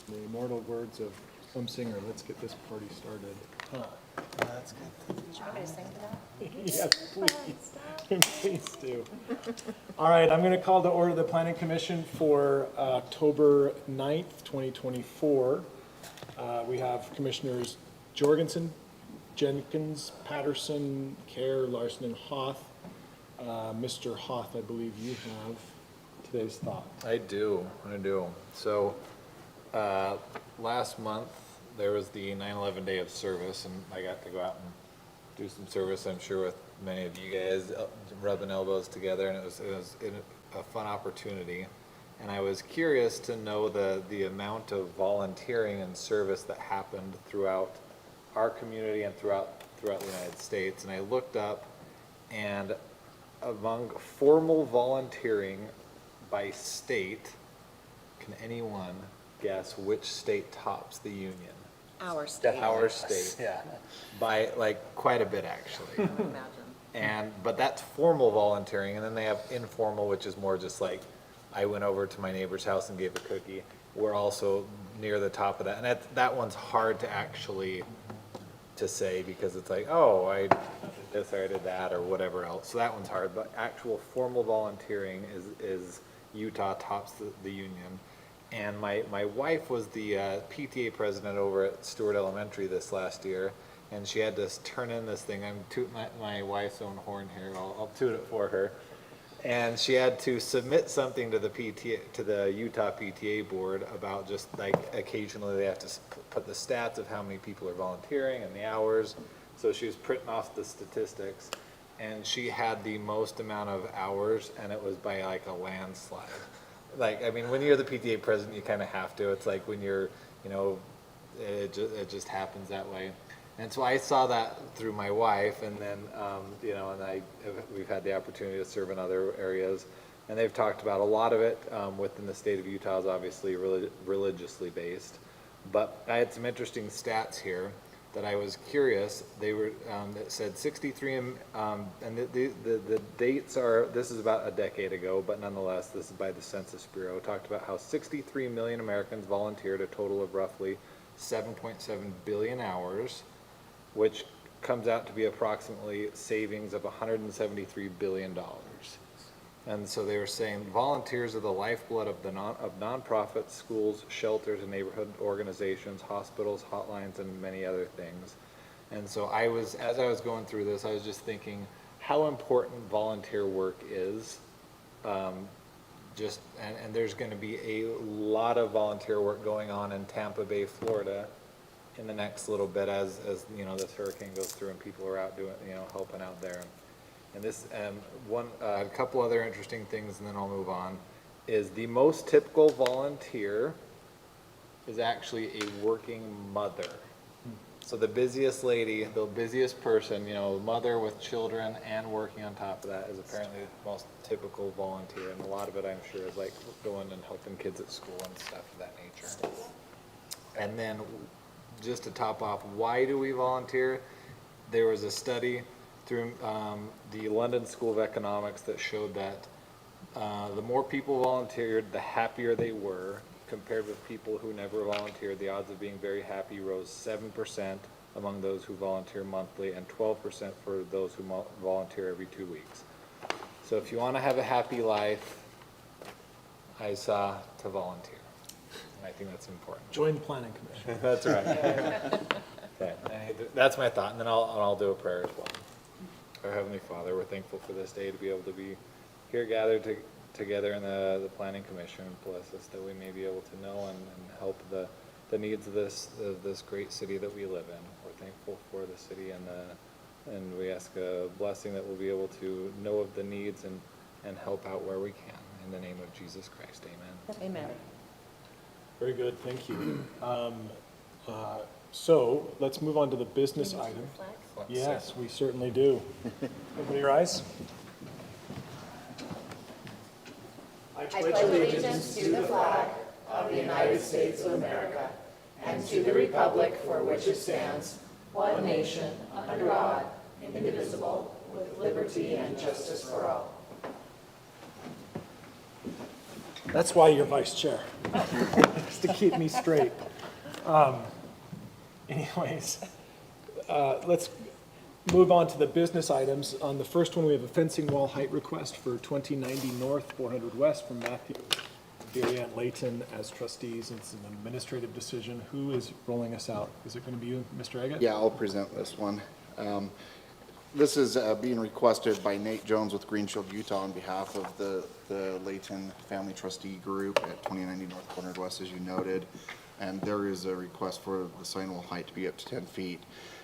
The immortal words of some singer, let's get this party started. That's good. Do you want me to sing to that? Yes, please. Please do. All right, I'm going to call to order the Planning Commission for October 9th, 2024. We have Commissioners Jorgensen, Jenkins, Patterson, Kerr, Larson, and Hoth. Mr. Hoth, I believe you have today's thought. I do. So, last month, there was the 9/11 Day of Service, and I got to go out and do some service, I'm sure, with many of you guys, rubbing elbows together, and it was a fun opportunity. And I was curious to know the amount of volunteering and service that happened throughout our community and throughout the United States. And I looked up, and among formal volunteering by state, can anyone guess which state tops the union? Our state. Our state. Yeah. By like quite a bit, actually. I would imagine. But that's formal volunteering, and then they have informal, which is more just like, I went over to my neighbor's house and gave a cookie. We're also near the top of that, and that one's hard to actually to say, because it's like, oh, I did this or I did that or whatever else. So that one's hard, but actual formal volunteering is Utah tops the union. And my wife was the PTA president over at Stewart Elementary this last year, and she had to turn in this thing. I'm tooting my wife's own horn here. I'll toot it for her. And she had to submit something to the PTA, to the Utah PTA board, about just like occasionally they have to put the stats of how many people are volunteering and the hours. So she was printing off the statistics, and she had the most amount of hours, and it was by like a landslide. Like, I mean, when you're the PTA president, you kind of have to. It's like when you're, it just happens that way. And so I saw that through my wife, and then, and we've had the opportunity to serve in other areas. And they've talked about a lot of it within the state of Utah is obviously religiously based. But I had some interesting stats here that I was curious. They were, it said 63, and the dates are, this is about a decade ago, but nonetheless, this is by the Census Bureau. It talked about how 63 million Americans volunteered, a total of roughly 7.7 billion hours, which comes out to be approximately savings of $173 billion. And so they were saying volunteers are the lifeblood of nonprofits, schools, shelters, and neighborhood organizations, hospitals, hotlines, and many other things. And so as I was going through this, I was just thinking how important volunteer work is. And there's going to be a lot of volunteer work going on in Tampa Bay, Florida, in the next little bit as this hurricane goes through and people are out doing, helping out there. And this, a couple other interesting things, and then I'll move on, is the most typical volunteer is actually a working mother. So the busiest lady, the busiest person, mother with children and working on top of that is apparently the most typical volunteer. And a lot of it, I'm sure, is like going and helping kids at school and stuff of that nature. And then just to top off, why do we volunteer? There was a study through the London School of Economics that showed that the more people volunteered, the happier they were, compared with people who never volunteered. The odds of being very happy rose 7% among those who volunteer monthly and 12% for those who volunteer every 2 weeks. So if you want to have a happy life, I saw to volunteer. And I think that's important. Join the Planning Commission. That's right. Okay. That's my thought, and then I'll do a prayer as well. Our Heavenly Father, we're thankful for this day to be able to be here gathered together in the Planning Commission. Bless us that we may be able to know and help the needs of this great city that we live in. We're thankful for the city, and we ask a blessing that we'll be able to know of the needs and help out where we can. In the name of Jesus Christ, amen. Amen. Very good, thank you. So let's move on to the business item. Yes, we certainly do. Everybody rise. I pledge allegiance to the flag of the United States of America and to the republic for which it stands, one nation, under God, indivisible, with liberty and justice for all. That's why you're vice chair, just to keep me straight. Anyways, let's move on to the business items. On the first one, we have a fencing wall height request for 2090 North, 400 West from Matthew, Barry Ann Layton as trustees. It's an administrative decision. Who is rolling us out? Is it going to be you, Mr. Agate? Yeah, I'll present this one. This is being requested by Nate Jones with Green Shield, Utah on behalf of the Layton Family Trustee Group at 2090 North 400 West, as you noted. And there is a request for the sign wall height to be up to 10 feet.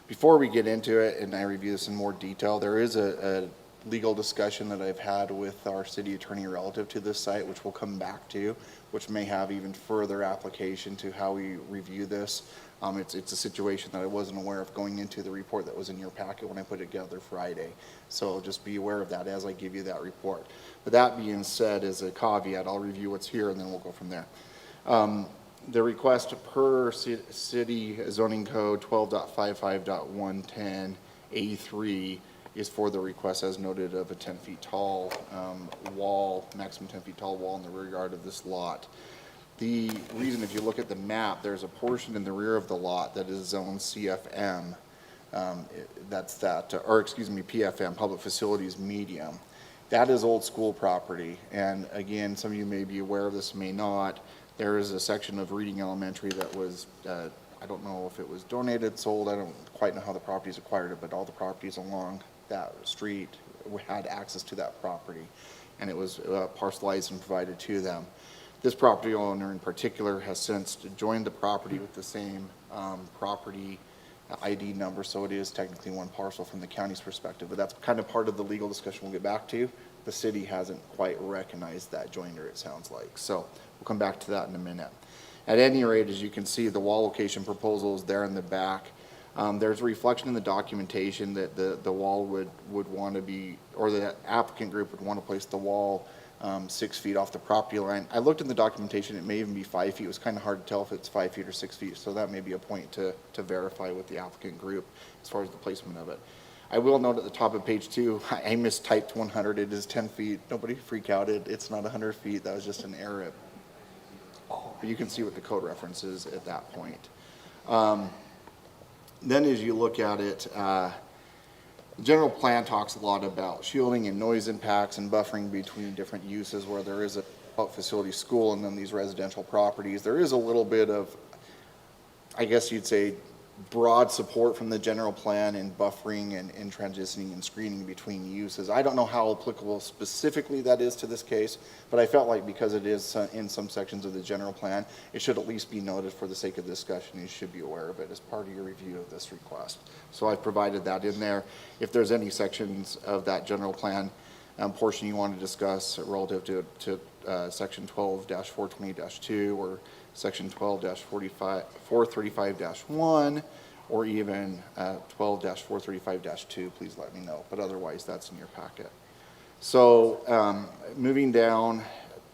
Before we get into it and I review this in more detail, there is a legal discussion that I've had with our city attorney relative to this site, which we'll come back to, which may have even further application to how we review this. It's a situation that I wasn't aware of going into the report that was in your packet when I put it together Friday. So just be aware of that as I give you that report. But that being said, as a caveat, I'll review what's here and then we'll go from there. The request per city zoning code 12.55.110A3 is for the request as noted of a 10 feet tall wall, maximum 10 feet tall wall in the rear yard of this lot. The reason, if you look at the map, there's a portion in the rear of the lot that is zone CFM, PFM, Public Facilities Medium. That is old school property, and again, some of you may be aware of this, may not. There is a section of Reading Elementary that was, I don't know if it was donated, sold, I don't quite know how the properties acquired it, but all the properties along that street had access to that property, and it was parcelized and provided to them. This property owner in particular has since joined the property with the same property ID number, so it is technically one parcel from the county's perspective, but that's kind of part of the legal discussion we'll get back to. The city hasn't quite recognized that joinder, it sounds like, so we'll come back to that in a minute. At any rate, as you can see, the wall location proposal is there in the back. There's a reflection in the documentation that the wall would want to be, or the applicant group would want to place the wall 6 feet off the property line. I looked in the documentation, it may even be 5 feet. It was kind of hard to tell if it's 5 feet or 6 feet, so that may be a point to verify with the applicant group as far as the placement of it. I will note at the top of page 2, I mistyped 100, it is 10 feet. Nobody freak out, it's not 100 feet, that was just an error. But you can see what the code reference is at that point. Then as you look at it, the general plan talks a lot about shielding and noise impacts and buffering between different uses where there is a facility school and then these residential properties. There is a little bit of, I guess you'd say, broad support from the general plan in buffering and transitioning and screening between uses. I don't know how applicable specifically that is to this case, but I felt like because it is in some sections of the general plan, it should at least be noted for the sake of discussion. You should be aware of it as part of your review of this request. So I've provided that in there. If there's any sections of that general plan portion you want to discuss relative to section 12-420-2 or section 12-435-1 or even 12-435-2, please let me know. But otherwise, that's in your packet. So moving down,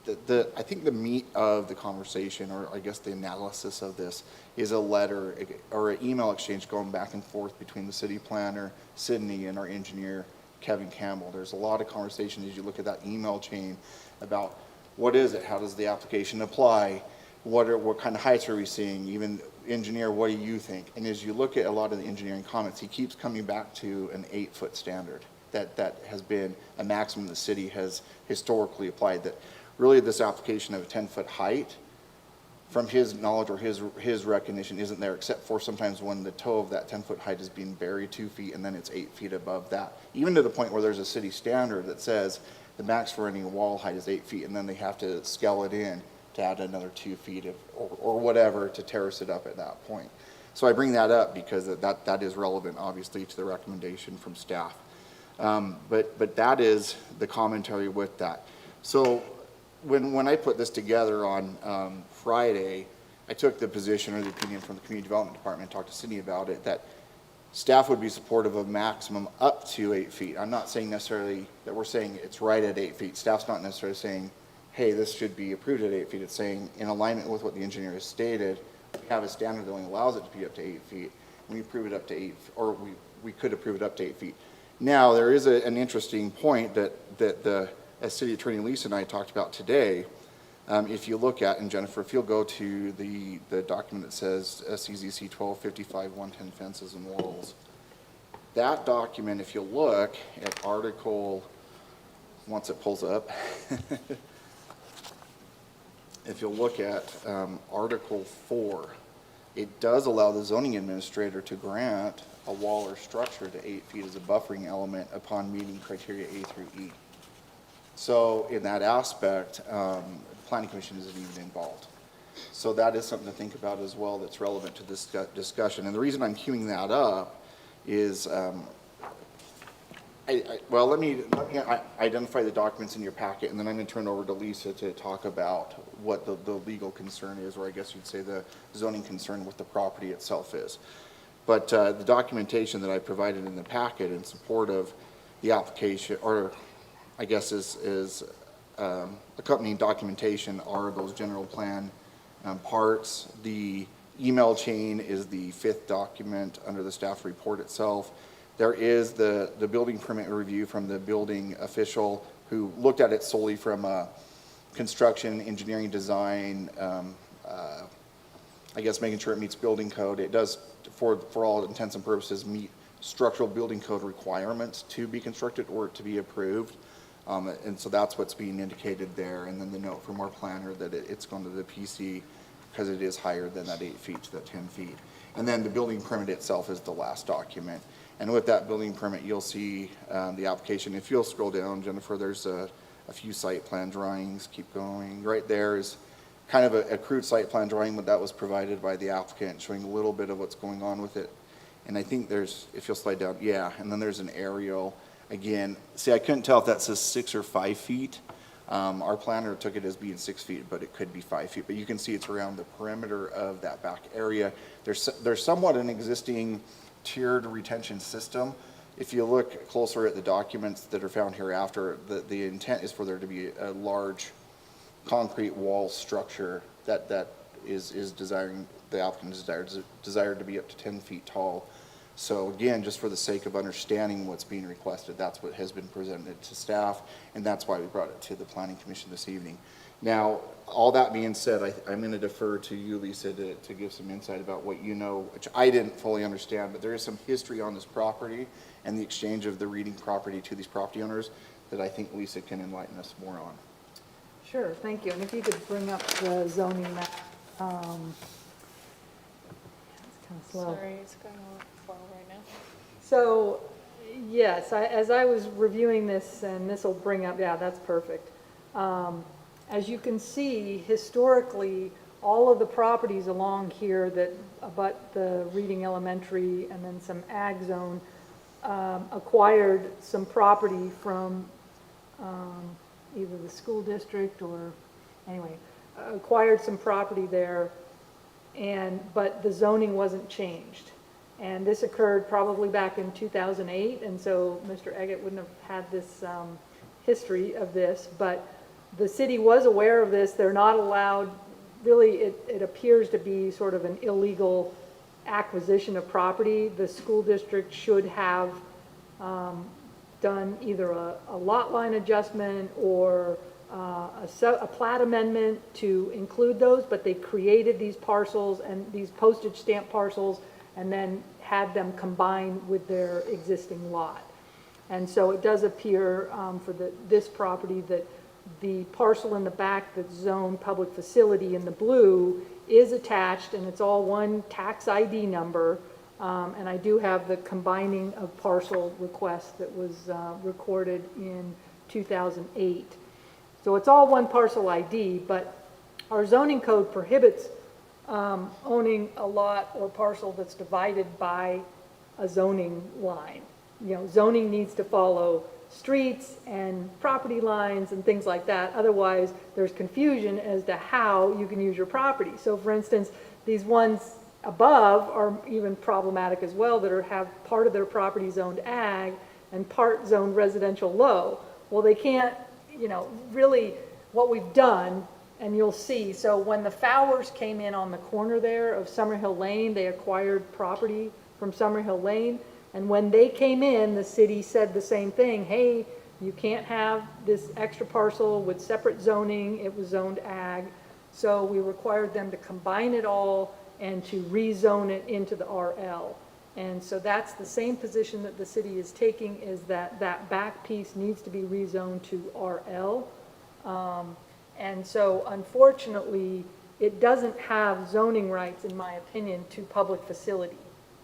I think the meat of the conversation, or I guess the analysis of this, is a letter or an email exchange going back and forth between the city planner, Sydney, and our engineer, Kevin Campbell. There's a lot of conversation as you look at that email chain about what is it, how does the application apply, what kind of heights are we seeing, even engineer, what do you think? And as you look at a lot of the engineering comments, he keeps coming back to an 8-foot standard that has been a maximum the city has historically applied, that really this application of a 10-foot height, from his knowledge or his recognition, isn't there, except for sometimes when the toe of that 10-foot height is being buried 2 feet and then it's 8 feet above that, even to the point where there's a city standard that says the max for any wall height is 8 feet, and then they have to scale it in to add another 2 feet or whatever to terrace it up at that point. So I bring that up because that is relevant, obviously, to the recommendation from staff. But that is the commentary with that. So when I put this together on Friday, I took the position or the opinion from the Community Development Department and talked to Sydney about it, that staff would be supportive of maximum up to 8 feet. I'm not saying necessarily that we're saying it's right at 8 feet. Staff's not necessarily saying, hey, this should be approved at 8 feet. It's saying, in alignment with what the engineer has stated, we have a standard that only allows it to be up to 8 feet. We approve it up to 8, or we could approve it up to 8 feet. Now, there is an interesting point that as City Attorney Lisa and I talked about today. If you look at, and Jennifer, if you'll go to the document that says CZC 1255, 110 fences and walls, that document, if you look at article, once it pulls up, if you'll look at Article 4, it does allow the zoning administrator to grant a wall or structure to 8 feet as a buffering element upon meeting criteria A through E. So in that aspect, the Planning Commission isn't even involved. So that is something to think about as well that's relevant to this discussion. And the reason I'm queuing that up is, well, let me identify the documents in your packet, and then I'm going to turn it over to Lisa to talk about what the legal concern is, or I guess you'd say the zoning concern with the property itself is. But the documentation that I provided in the packet in support of the application, or I guess is accompanying documentation, are those general plan parts. The email chain is the 5th document under the staff report itself. There is the building permit review from the building official who looked at it solely from a construction, engineering, design, I guess making sure it meets building code. It does, for all intents and purposes, meet structural building code requirements to be constructed or to be approved. And so that's what's being indicated there. And then the note from our planner that it's going to the PC because it is higher than that 8 feet to that 10 feet. And then the building permit itself is the last document. And with that building permit, you'll see the application. If you'll scroll down, Jennifer, there's a few site plan drawings. Keep going. Right there is kind of a crude site plan drawing, but that was provided by the applicant, showing a little bit of what's going on with it. And I think there's, if you'll slide down, yeah, and then there's an aerial. Again, see, I couldn't tell if that says 6 or 5 feet. Our planner took it as being 6 feet, but it could be 5 feet. But you can see it's around the perimeter of that back area. There's somewhat an existing tiered retention system. If you look closer at the documents that are found hereafter, the intent is for there to be a large concrete wall structure that is desiring, the applicant desired to be up to 10 feet tall. So again, just for the sake of understanding what's being requested, that's what has been presented to staff, and that's why we brought it to the Planning Commission this evening. Now, all that being said, I'm going to defer to you, Lisa, to give some insight about what you know, which I didn't fully understand, but there is some history on this property and the exchange of the Reading property to these property owners that I think Lisa can enlighten us more on. Sure, thank you. And if you could bring up the zoning map. It's kind of slow. Sorry, it's going a little slow right now. So, yes, as I was reviewing this, and this will bring up, yeah, that's perfect. As you can see, historically, all of the properties along here that abut the Reading Elementary and then some ag zone acquired some property from either the school district or, anyway, acquired some property there, but the zoning wasn't changed. And this occurred probably back in 2008, and so Mr. Eggett wouldn't have had this history of this, but the city was aware of this. They're not allowed, really, it appears to be sort of an illegal acquisition of property. The school district should have done either a lot line adjustment or a plat amendment to include those, but they created these parcels and these postage stamp parcels and then had them combined with their existing lot. And so it does appear for this property that the parcel in the back that's zoned public facility in the blue is attached, and it's all one tax ID number. And I do have the combining of parcel request that was recorded in 2008. So it's all one parcel ID, but our zoning code prohibits owning a lot or parcel that's divided by a zoning line. You know, zoning needs to follow streets and property lines and things like that. Otherwise, there's confusion as to how you can use your property. So for instance, these ones above are even problematic as well, that have part of their property zoned ag and part zoned residential low. Well, they can't, you know, really what we've done, and you'll see, so when the Fowers came in on the corner there of Summerhill Lane, they acquired property from Summerhill Lane, and when they came in, the city said the same thing, hey, You can't have this extra parcel with separate zoning, it was zoned ag. So we required them to combine it all and to rezone it into the RL. And so that's the same position that the city is taking, is that that back piece needs to be rezoned to RL. And so unfortunately, it doesn't have zoning rights, in my opinion, to public facility.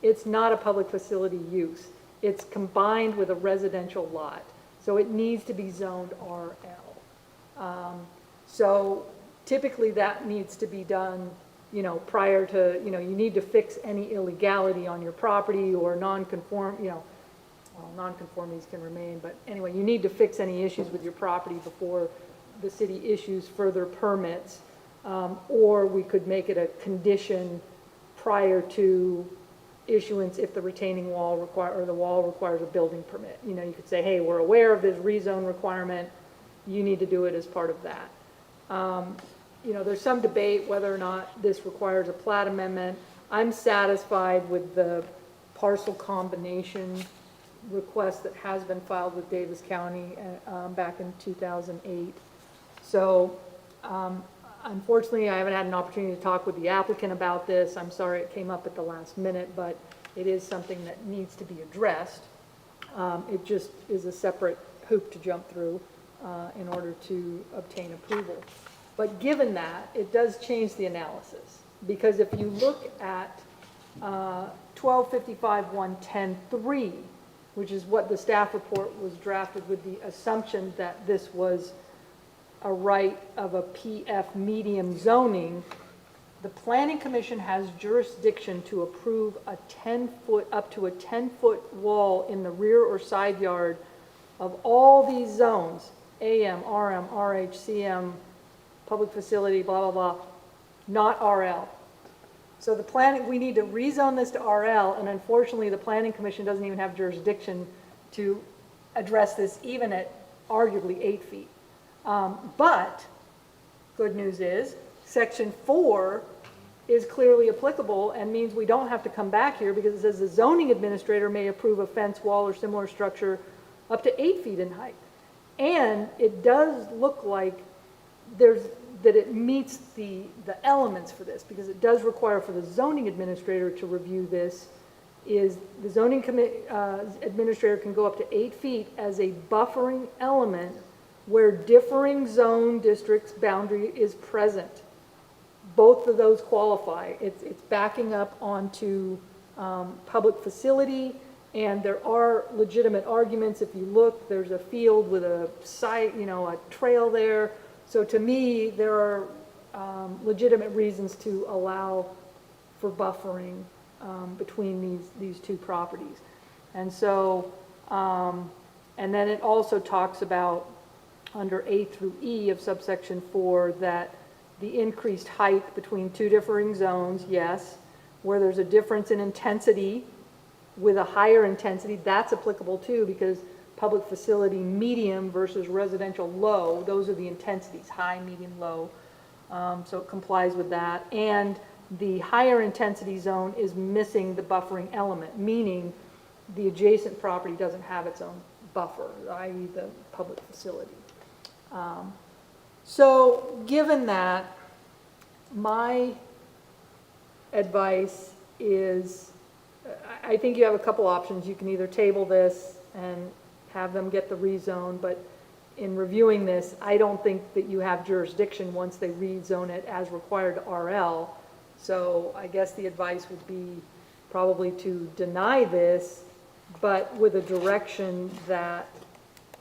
It's not a public facility use. It's combined with a residential lot. So it needs to be zoned RL. So typically that needs to be done, you know, prior to, you know, you need to fix any illegality on your property or non-conform, you know, well, non-conformities can remain, but anyway, you need to fix any issues with your property before the city issues further permits. Or we could make it a condition prior to issuance if the retaining wall or the wall requires a building permit. You know, you could say, hey, we're aware of this rezone requirement, you need to do it as part of that. You know, there's some debate whether or not this requires a plat amendment. I'm satisfied with the parcel combination request that has been filed with Davis County back in 2008. So unfortunately, I haven't had an opportunity to talk with the applicant about this. I'm sorry it came up at the last minute, but it is something that needs to be addressed. It just is a separate hoop to jump through in order to obtain approval. But given that, it does change the analysis, because if you look at 1255-110-3, which is what the staff report was drafted with the assumption that this was a right of a PF medium zoning, the Planning Commission has jurisdiction to approve a 10-foot, up to a 10-foot wall in the rear or side yard of all these zones, AM, RM, RH, CM, public facility, blah, blah, blah, not RL. So the planning, we need to rezone this to RL, and unfortunately, the Planning Commission doesn't even have jurisdiction to address this even at arguably 8 feet. But good news is, section 4 is clearly applicable and means we don't have to come back here, because it says the zoning administrator may approve a fence, wall, or similar structure up to 8 feet in height. And it does look like that it meets the elements for this, because it does require for the zoning administrator to review this. Is the zoning administrator can go up to 8 feet as a buffering element where differing zone districts boundary is present. Both of those qualify. It's backing up onto public facility, and there are legitimate arguments. If you look, there's a field with a site, you know, a trail there. So to me, there are legitimate reasons to allow for buffering between these two properties. And so, and then it also talks about under A through E of subsection 4 that the increased height between two differing zones, yes, where there's a difference in intensity with a higher intensity, that's applicable too, because public facility medium versus residential low, those are the intensities, high, medium, low. So it complies with that. And the higher intensity zone is missing the buffering element, meaning the adjacent property doesn't have its own buffer, i.e. the public facility. So given that, my advice is, I think you have a couple options. You can either table this and have them get the rezone, but in reviewing this, I don't think that you have jurisdiction once they rezone it as required to RL. So I guess the advice would be probably to deny this, but with a direction that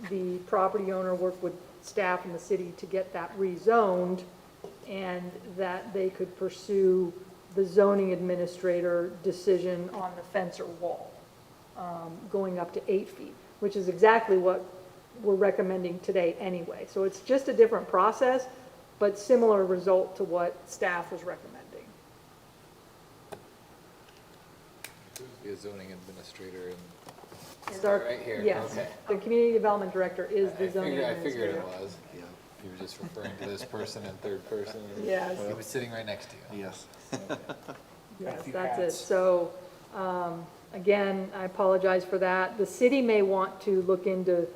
the property owner work with staff in the city to get that rezoned, and that they could pursue the zoning administrator decision on the fence or wall, going up to 8 feet, which is exactly what we're recommending today anyway. So it's just a different process, but similar result to what staff was recommending. Be a zoning administrator and Is our- right here. Yes, Okay. the community development director is the zoning I figured administrator. it was. You were just referring to this person in third person. Yes. He was sitting right next to you. Yes. Yes, few that's it. hats. So, again, I apologize for that. The city may want to look into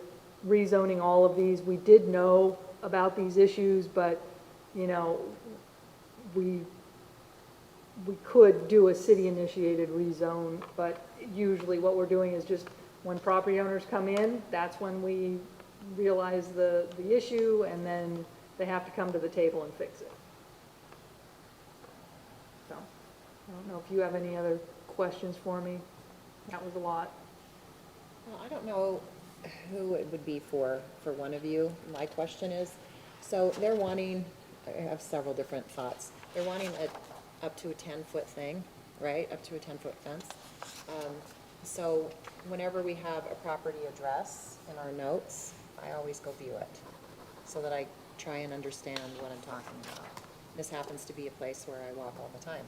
rezoning all of these. We did know about these issues, but, you know, we could do a city-initiated rezone, but usually what we're doing is just when property owners come in, that's when we realize the issue, and then they have to come to the table and fix it. So, I don't know if you have any other questions for me. That was a lot. Well, I don't know who it would be for one of you. My question is, so they're wanting, I have several different thoughts. They're wanting up to a 10-foot thing, right? Up to a 10-foot fence. So whenever we have a property address in our notes, I always go view it so that I try and understand what I'm talking about. This happens to be a place where I walk all the time.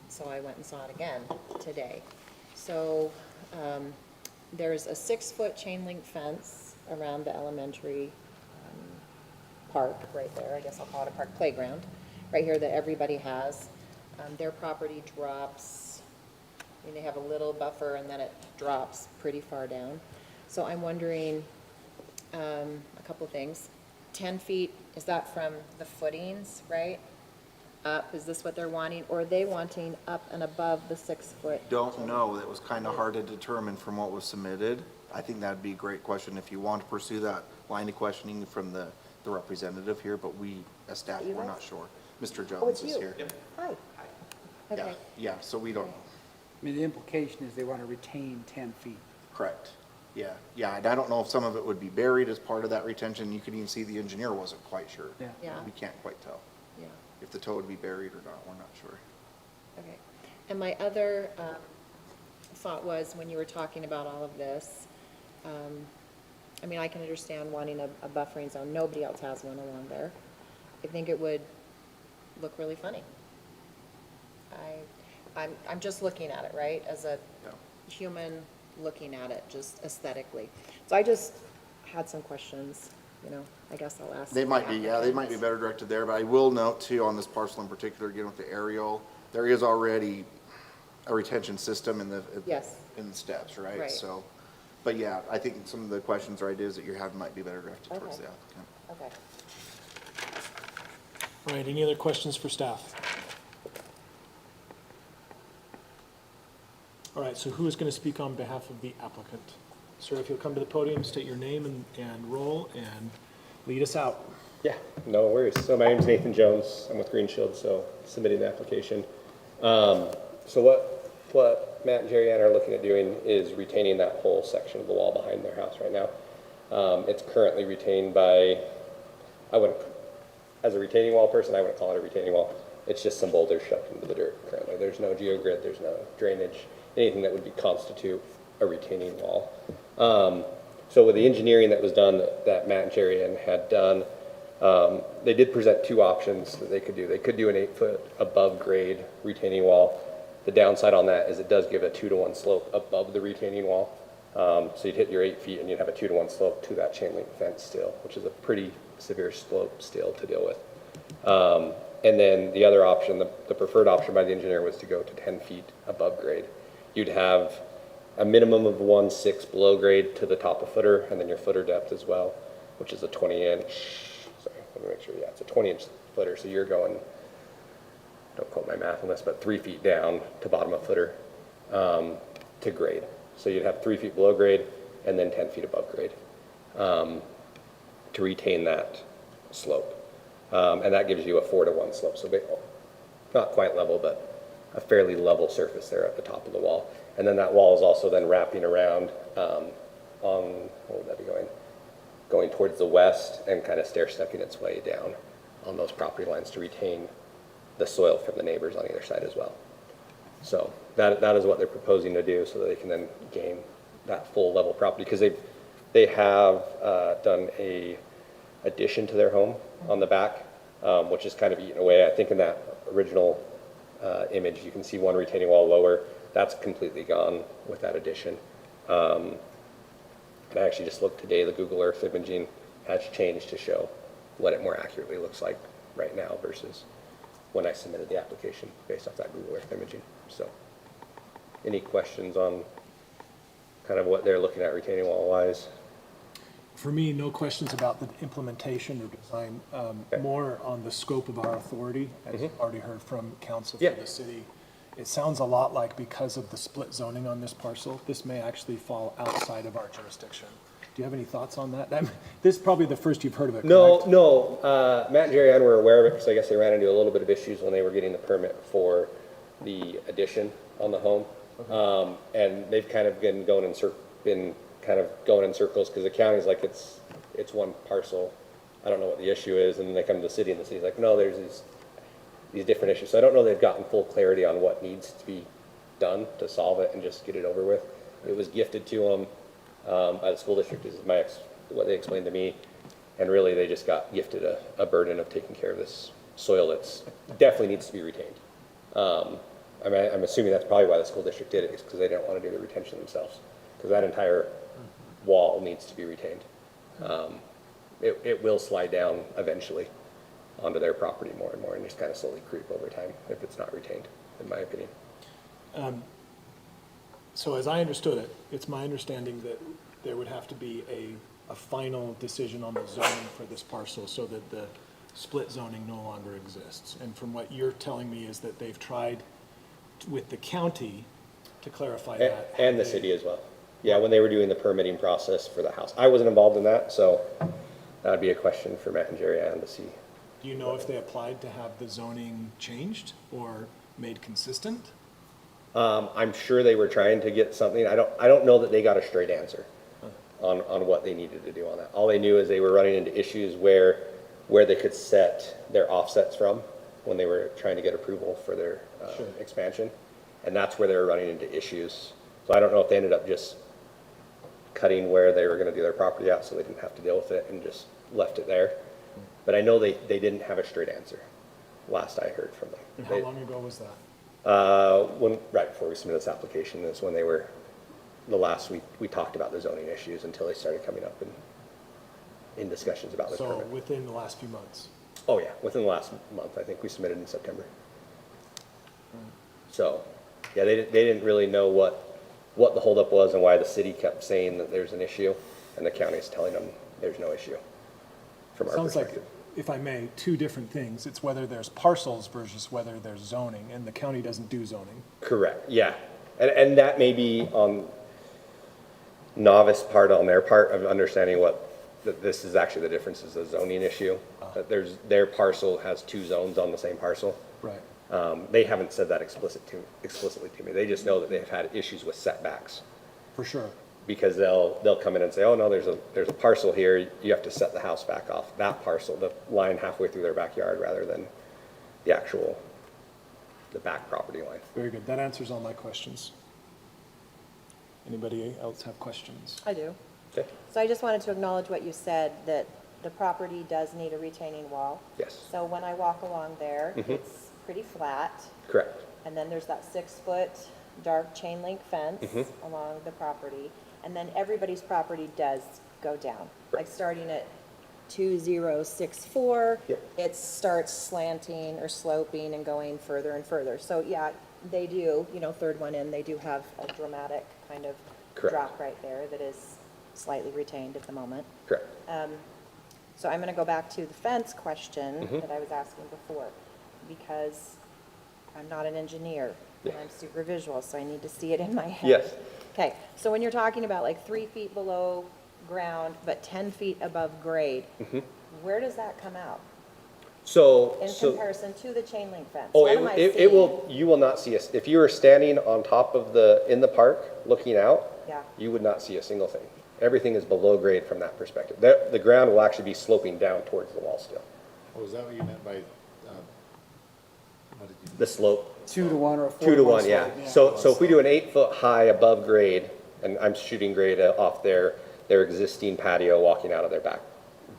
So I went and saw it again today. So there's a 6-foot chain link fence around the elementary park right there. I guess I'll call it a park playground, right here that everybody has. Their property drops, I mean, they have a little buffer and then it drops pretty far down. So I'm wondering a couple things. 10 feet, is that from the footings, right? Up, is this what they're wanting? Or are they wanting up and above the 6-foot? Don't know, that was kind of hard to determine from what was submitted. I think that'd be a great question if you want to pursue that line of questioning from the representative here, but we, as staff, You we're guys? not sure. Mr. Oh, it's Jones is you. here. Hi. Yeah, Okay. yeah, so we don't know. I mean, the implication is they want to retain 10 feet. Correct. Yeah, and I don't know if some of it would be buried as part of that retention. You could even see the engineer wasn't quite sure. Yeah. Yeah. We can't quite tell Yeah. if the toe would be buried or not, we're not sure. Okay. And my other thought was, when you were talking about all of this, I mean, I can understand wanting a buffering zone. Nobody else has one along there. I think it would look really funny. I'm just looking at it, right, as a Yeah. human looking at it, just aesthetically. So I just had some questions, you know, I guess I'll ask. They the might be, yeah, they might be applicants. better directed there, but I will note too, on this parcel in particular, again with the aerial, there is already a retention system in the. Yes. In the steps, right? Right. So, but yeah, I think some of the questions or ideas that you're having might be better directed towards Okay. the applicant. Okay. All right, any other questions for staff? All right, so who is going to speak on behalf of the applicant? Sir, if you'll come to the podium, state your name and role, and lead us out. Yeah, no worries. So my name is Nathan Jones. I'm with Green Shield, so submitting the application. So what Matt and Jerry Ann are looking at doing is retaining that whole section of the wall behind their house right now. It's currently retained by, as a retaining wall person, I wouldn't call it a retaining wall. It's just some boulders shoved into the dirt currently. There's no geogrid, there's no drainage, anything that would constitute a retaining wall. So with the engineering that was done, that Matt and Jerry Ann had done, they did present two options that they could do. They could do an 8-foot above grade retaining wall. The downside on that is it does give a 2-to-1 slope above the retaining wall. So you'd hit your 8 feet and you'd have a 2-to-1 slope to that chain link fence still, which is a pretty severe slope still to deal with. And then the other option, the preferred option by the engineer, was to go to 10 feet above grade. You'd have a minimum of 1/6 below grade to the top of footer, and then your footer depth as well, which is a 20-inch, sorry, let me make sure, yeah, it's a 20-inch footer, so you're going, don't quote my math on this, but 3 feet down to bottom of footer to grade. So you'd have 3 feet below grade and then 10 feet above grade to retain that slope. And that gives you a 4-to-1 slope, so not quite level, but a fairly level surface there at the top of the wall. And then that wall is also then wrapping around on, where would that be going? Going towards the west and kind of stair-stepping its way down on those property lines to retain the soil from the neighbors on either side as well. So that is what they're proposing to do so that they can then gain that full level property, because they have done a addition to their home on the back, which is kind of eaten away. I think in that original image, you can see one retaining wall lower. That's completely gone with that addition. And I actually just looked today, the Google Earth imaging has changed to show what it more accurately looks like right now versus when I submitted the application based off that Google Earth imaging. So any questions on kind of what they're looking at retaining wall wise? For me, no questions about the implementation or design, more on the scope of our authority, as you've already heard from council for Yeah. the city. It sounds a lot like because of the split zoning on this parcel, this may actually fall outside of our jurisdiction. Do you have any thoughts on that? This is probably the first you've heard of it, correct? No, Matt and Jerry Ann were aware of it, because I guess they ran into a little bit of issues when they were getting the permit for the addition on the home. And they've kind of been going in circles, because the county's like, it's one parcel. I don't know what the issue is, and then they come to the city, and the city's like, no, there's these different issues. So I don't know they've gotten full clarity on what needs to be done to solve it and just get it over with. It was gifted to them by the school district, is what they explained to me. And really, they just got gifted a burden of taking care of this soil that's definitely needs to be retained. I'm assuming that's probably why the school district did it, is because they didn't want to do the retention themselves. Because that entire wall needs to be retained. It will slide down eventually onto their property more and more, and just kind of slowly creep over time if it's not retained, in my opinion. So as I understood it, it's my understanding that there would have to be a final decision on the zoning for this parcel so that the split zoning no longer exists. And from what you're telling me is that they've tried with the county to clarify that. And the city as well. Yeah, when they were doing the permitting process for the house. I wasn't involved in that, so that'd be a question for Matt and Jerry Ann to see. Do you know if they applied to have the zoning changed or made consistent? I'm sure they were trying to get something. I don't know that they got a straight answer on what they needed to do on that. All they knew is they were running into issues where they could set their offsets from when they were trying to get approval for their expansion. And that's where they were running into issues. So I don't know if they ended up just cutting where they were gonna do their property out so they didn't have to deal with it and just left it there. But I know they didn't have a straight answer, last I heard from them. And how long ago was that? Right before we submitted this application is when they were, we talked about the zoning issues until they started coming up in discussions about the So permit. within the last few months? Oh, yeah, within the last month. I think we submitted in September. So, yeah, they didn't really know what the holdup was and why the city kept saying that there's an issue, and the county's telling them there's no issue from our Sounds like, perspective. if I may, two different things. It's whether there's parcels versus whether there's zoning, and the county doesn't do zoning. Correct, yeah. And that may be on novice part on their part of understanding that this is actually the difference is a zoning issue. That their parcel has two zones on the same parcel. Right. They haven't said that explicitly to me. They just know that they've had issues with setbacks. For sure. Because they'll come in and say, oh, no, there's a parcel here, you have to set the house back off that parcel, the line halfway through their backyard rather than the back property line. Very good. That answers all my questions. Anybody else have questions? I do. Okay, So I just wanted to acknowledge what you said, that the property does need a retaining wall. yes, So when I walk along there, it's pretty flat, correct, and then there's that 6-foot dark chain link fence along the property. And then everybody's property does go down, like starting at 2064. Yep. It starts slanting or sloping and going further and further. So yeah, they do, third one in, they do have a dramatic kind of Correct. drop right there that is slightly retained at the moment. correct. So I'm going to go back to the fence question that I was asking before, because I'm not an engineer, and I'm super visual, so I need to see it in my head. Yes. Okay, so when you're talking about like 3 feet below ground, but 10 feet above grade, where does that come out So, in comparison to the chain link fence? oh, What am I it will, seeing? you will not see us, if you were standing on top of in the park, looking out, Yeah. you would not see a single thing. Everything is below grade from that perspective. The ground will actually be sloping down towards the wall still. Oh, is that what you meant by, what did you? The slope, 2 to 1 or a 4 2 to 1, slope, yeah. So if we do an 8-foot high above grade, and I'm shooting grade off their existing patio walking out of their back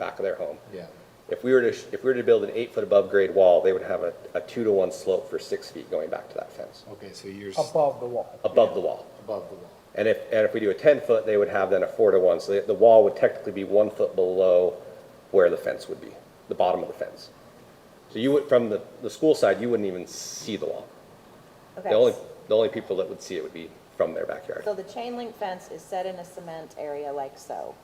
of their home. Yeah. If we were to build an 8-foot above grade wall, they would have a 2 to 1 slope for 6 feet going back to that fence, Okay, so you're above the wall. above the wall. above the wall. And if we do a 10-foot, they would have then a 4 to 1, so the wall would technically be 1 foot below where the fence would be, the bottom of the fence. So you would, from the school side, you wouldn't even see the wall. Okay, The only people that would see it would be from their backyard. so the chain link fence is set in a cement area like so.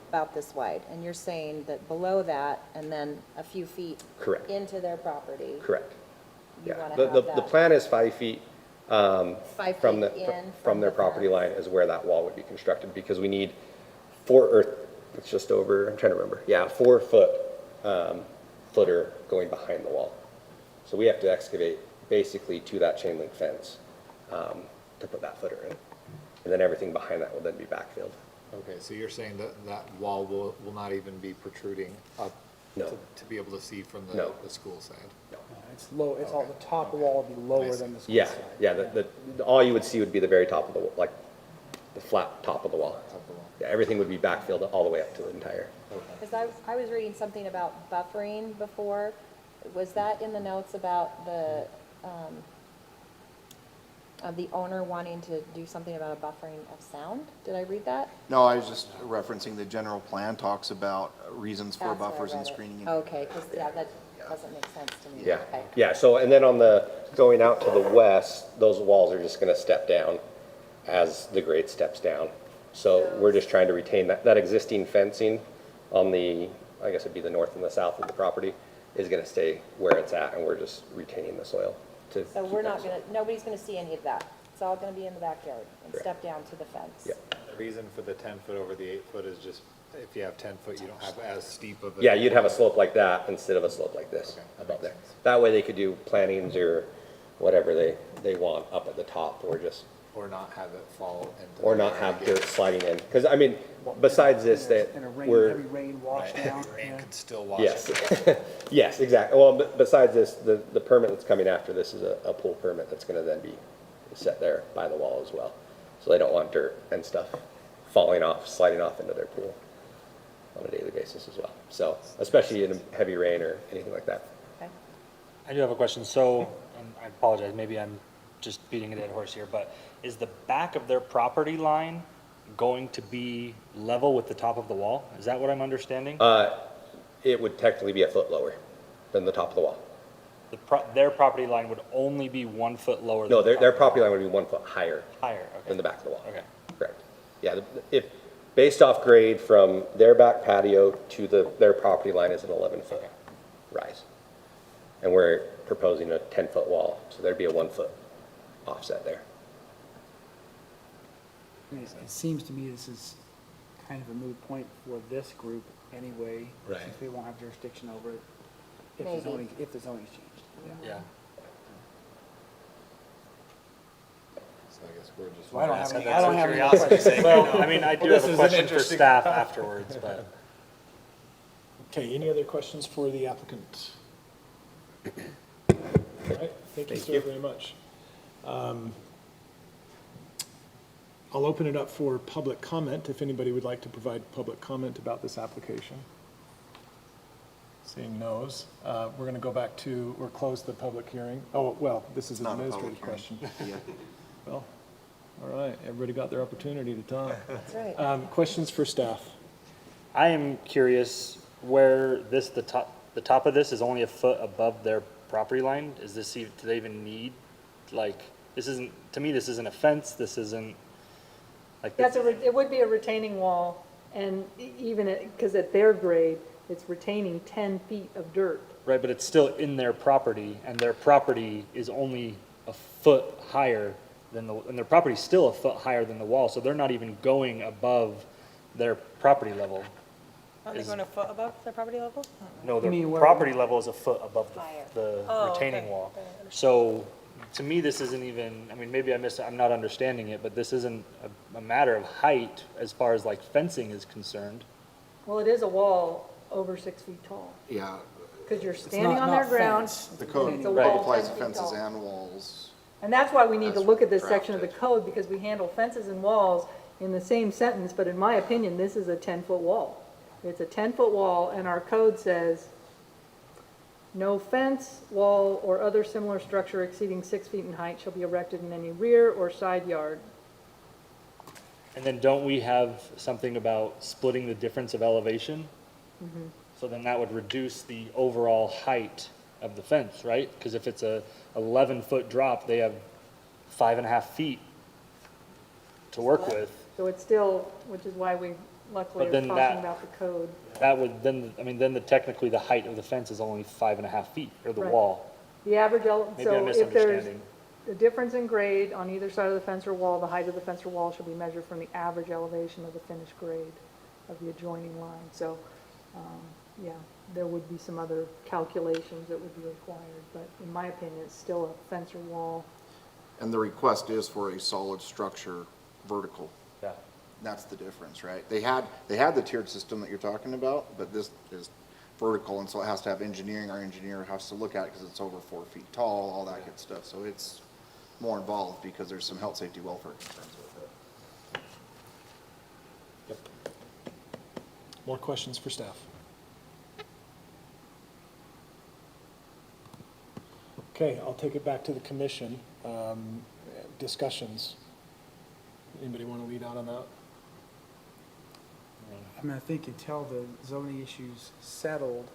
about this wide, and you're saying that below that, and then a few feet Correct. into their property, Correct. you Yeah, want the, to the, have the that plan is 5 feet, 5 from feet the, in from their the property fence. line is where that wall would be constructed, because we need 4, or it's just over, I'm trying to remember, yeah, 4 foot, footer going behind the wall. So we have to excavate basically to that chain link fence, to put that footer in. And then everything behind that will then be backfilled. Okay, so you're saying that that wall will not even be protruding up No. to be able to see from No. the school side? It's low, it's all, the top wall would be lower than the school Yeah, side. yeah, all you would see would be the very top of the, like, the flat top of the wall. Yeah, everything would be backfilled all the way up to the entire. Because I was reading something about buffering before. Was that in the notes about the owner wanting to do something about a buffering of sound? Did I read that? No, I was just referencing the general plan talks about reasons for That's where I buffers and read it. screening. and- Okay, because, yeah, that doesn't make sense to me. Yeah, Okay. yeah, so, and then on the, going out to the west, those walls are just gonna step down as the grade steps down. So we're just trying to retain that existing fencing on the, I guess it'd be the north and the south of the property, is gonna stay where it's at, and we're just retaining the soil to. So keep we're that not soil. gonna, nobody's gonna see any of that. It's all gonna be in the backyard and Correct. step down to the fence. Yeah. The reason for the 10 foot over the 8 foot is just, if you have 10 foot, you don't have as steep of a. Yeah, you'd have a slope like that instead of a slope like this above there. That way they could do plantings or whatever they want up at the top, or just, Or not have it fall into. or the not area have again. dirt sliding in. Because, I mean, besides this, that And a rain, we're. heavy rain wash down. Rain yeah. could still wash Yes, it. yes, exactly. Well, besides this, the permit that's coming after this is a pool permit that's gonna then be set there by the wall as well. So they don't want dirt and stuff falling off, sliding off into their pool on a daily basis as well. So, especially in a heavy rain or anything like that. Okay. I do have a question. So, and I apologize, maybe I'm just beating a dead horse here, but is the back of their property line going to be level with the top of the wall? Is that what I'm understanding? It would technically be a foot lower than the top of the wall. Their property line would only be 1 foot lower than No, the their top? property line would be 1 foot higher Higher, than the okay. back of the wall. Okay. Correct. Yeah, if, based off grade from their back patio to their property line is an 11-foot Okay. rise. And we're proposing a 10-foot wall, so there'd be a 1 foot offset there. It seems to me this is kind of a moot point for this group anyway. Right. Since we won't have jurisdiction over it if Maybe. the zoning's changed. Yeah. So I guess we're just. Well, I don't have Ask any, that I don't out of have any curiosity questions. sake. Well, I mean, I do Well, have this a is an question for interesting- staff afterwards, but. Okay, any other questions for the applicant? All right, thank you so very much. I'll open it up for public comment, if anybody would like to provide public comment about this application. Seeing no's, we're going to go back to, or close the public hearing. Oh, well, this is an Not a public administrative hearing. question. Yeah. Well, all right, everybody got their opportunity to talk. That's right. Questions for staff? I am curious where the top of this is only a foot above their property line. Is this, do they even need, like, this isn't, to me, this isn't a fence, this isn't, like. That's it would be a retaining wall, and even because at their grade, it's retaining 10 feet of dirt. Right, but it's still in their property, and their property is only a foot higher than and their property's still a foot higher than the wall, so they're not even going above their property level. Aren't they Is- going a foot above their property level? No, You mean their where- property level is a foot above Higher. the Oh, retaining okay. wall. Okay, I understand. So, to me, this isn't even, I mean, maybe I'm not understanding it, but this isn't a matter of height as far as like fencing is concerned. Well, it is a wall over 6 feet tall, Yeah, because you're It's standing not- on their not ground. fence. the code It's a Right. wall applies 10 to feet fences tall. and walls. And that's why we need to As look at this section of the drafted. code, because we handle fences and walls in the same sentence, but in my opinion, this is a 10-foot wall. It's a 10-foot wall, and our code says, no fence, wall, or other similar structure exceeding 6 feet in height shall be erected in any rear or side yard. And then don't we have something about splitting the difference of elevation? So then that would reduce the overall height of the fence, right? Because if it's a 11-foot drop, they have 5.5 feet to work with. So it's still, which is why we luckily But are then talking that- about the code. That would, then, I mean, then technically the height of the fence is only 5.5 feet, or the Right. wall. The average, Maybe so I'm if there's misunderstanding. a difference in grade on either side of the fence or wall, the height of the fence or wall should be measured from the average elevation of the finished grade of the adjoining line. So, yeah, there would be some other calculations that would be required, but in my opinion, it's still a fence or wall. And the request is for a solid structure vertical. Yeah. That's the difference, right? They had the tiered system that you're talking about, but this is vertical, and so it has to have engineering. Our engineer has to look at it because it's over 4 feet tall, all that good stuff. So it's more involved because there's some health, safety, welfare concerns with it. Yep. More questions for staff? Okay, I'll take it back to the commission. Discussions. Anybody want to lead out on that? I mean, I think until the zoning issue's settled,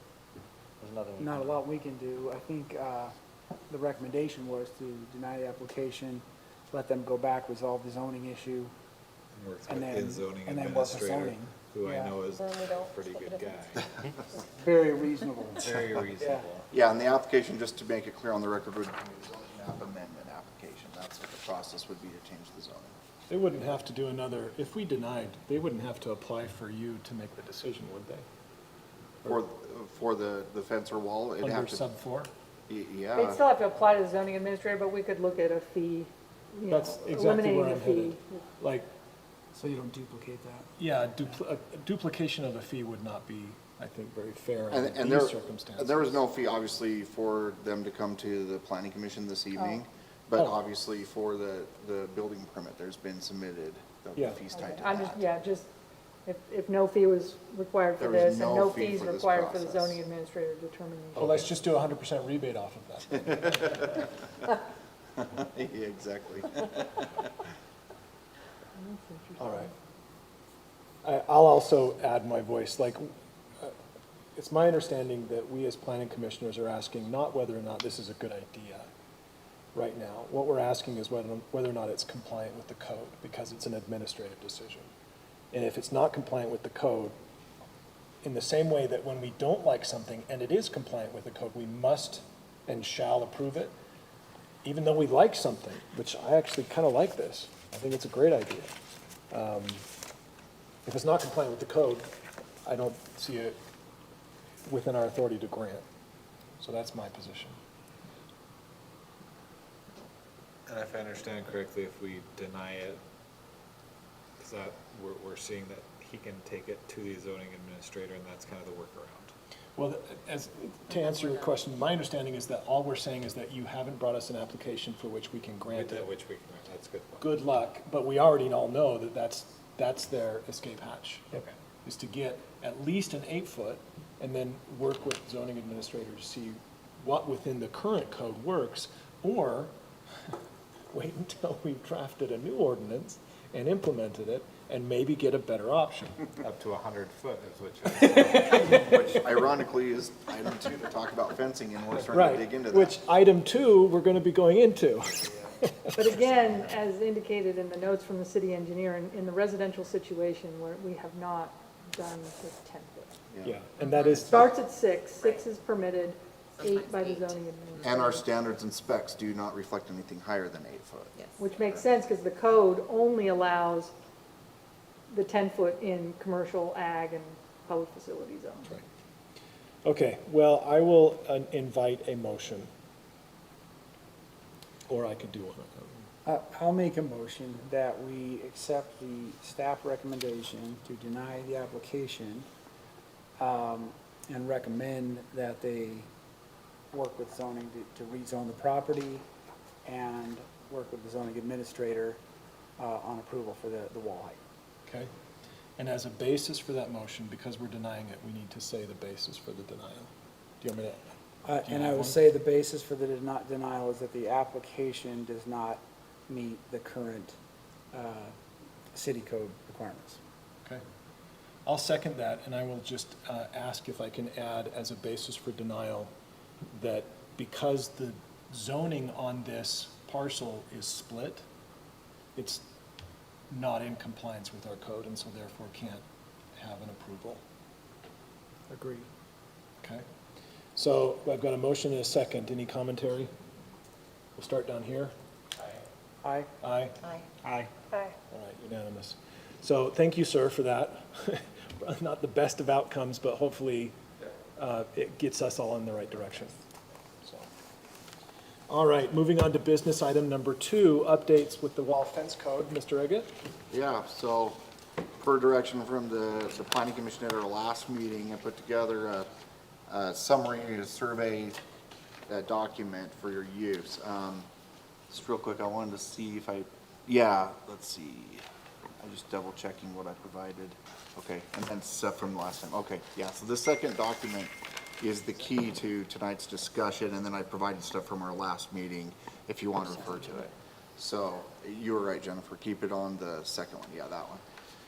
There's nothing. we not a can- lot we can do. I think the recommendation was to deny the application, let them go back, resolve the zoning issue, Works And with then- his zoning and then work with administrator, zoning. who I Yeah. know is Then we a don't pretty split good the guy. very reasonable. Very reasonable. Yeah, and the application, just to make it clear on the record, would be a zoning map amendment application. That's what the process would be to change the zoning. They wouldn't have to do another, if we denied, they wouldn't have to apply for you to make the decision, would they? For the fence or wall, it'd Under have to, sub 4? They'd yeah. still have to apply to the zoning administrator, but we could look at a fee, you know, That's exactly where eliminating I'm the fee. headed. Like, So you don't duplicate that. yeah, a duplication of a fee would not be, I think, very fair And in there, these circumstances. there was no fee, obviously, for them to come to the planning commission this evening, but Oh. obviously for the building permit, there's been submitted, Yeah. the fees tied to I'm just, that. yeah, just, if no fee was required for There was this, and no no fee fees for this required for the process. zoning administrator determination. Well, let's just do a 100% rebate off of that. Yeah, exactly. All right. I'll also add my voice, like, it's my understanding that we as planning commissioners are asking not whether or not this is a good idea right now. What we're asking is whether or not it's compliant with the code, because it's an administrative decision. And if it's not compliant with the code, in the same way that when we don't like something and it is compliant with the code, we must and shall approve it, even though we like something, which I actually kind of like this. I think it's a great idea. If it's not compliant with the code, I don't see it within our authority to grant. So that's my position. And if I understand correctly, if we deny it, is that, we're seeing that he can take it to the zoning administrator, and that's kind of the workaround. Well, to answer your question, my understanding is that all we're saying is that you haven't brought us an application for which we can grant it. Which we can, that's a good point. Good luck, but we already all know that that's their escape hatch. Okay. Is to get at least an 8-foot and then work with zoning administrators to see what within the current code works, or wait until we've drafted a new ordinance and implemented it and maybe get a better option. Up to 100 foot is what you're Which ironically is item 2 to talk about fencing, and we're starting to Right, dig into which that. item 2, we're going to be going into. But again, as indicated in the notes from the city engineer, in the residential situation where we have not done the 10 foot. Yeah, and that is, Starts at 6 is permitted, 8 by the Sometimes zoning administrator. And our standards and specs do not reflect anything higher than 8 foot. Yes. Which makes sense, because the code only allows the 10 foot in commercial, ag, and public facility zones. right. Okay, well, I will invite a motion. Or I could do one. I'll make a motion that we accept the staff recommendation to deny the application, and recommend that they work with zoning to rezone the property and work with the zoning administrator, on approval for the wall height. Okay? And as a basis for that motion, because we're denying it, we need to say the basis for the denial. Do you want me to? Do you And I have would one? say the basis for the denial is that the application does not meet the current city code requirements. Okay. I'll second that, and I will just ask if I can add as a basis for denial that because the zoning on this parcel is split, it's not in compliance with our code, and so therefore can't have an approval. Agreed. Okay. So I've got a motion and a second. Any commentary? We'll start down here. Aye. Aye. Aye. Aye. Aye. All right, unanimous. So thank you, sir, for that. Not the best of outcomes, but hopefully it gets us all in the right direction. So, all right, moving on to business item number 2, updates with the wall fence code. Mr. Eggett? Yeah, so per direction from the planning commission at our last meeting, I put together a summary, a survey document for your use. Just real quick, I wanted to see if let's see. I'm just double checking what I provided. Okay, and then stuff from last time. Okay, yeah, so this second document is the key to tonight's discussion, and then I provided stuff from our last meeting if you want to refer to it. So you were right, Jennifer, keep it on the second one, yeah, that one.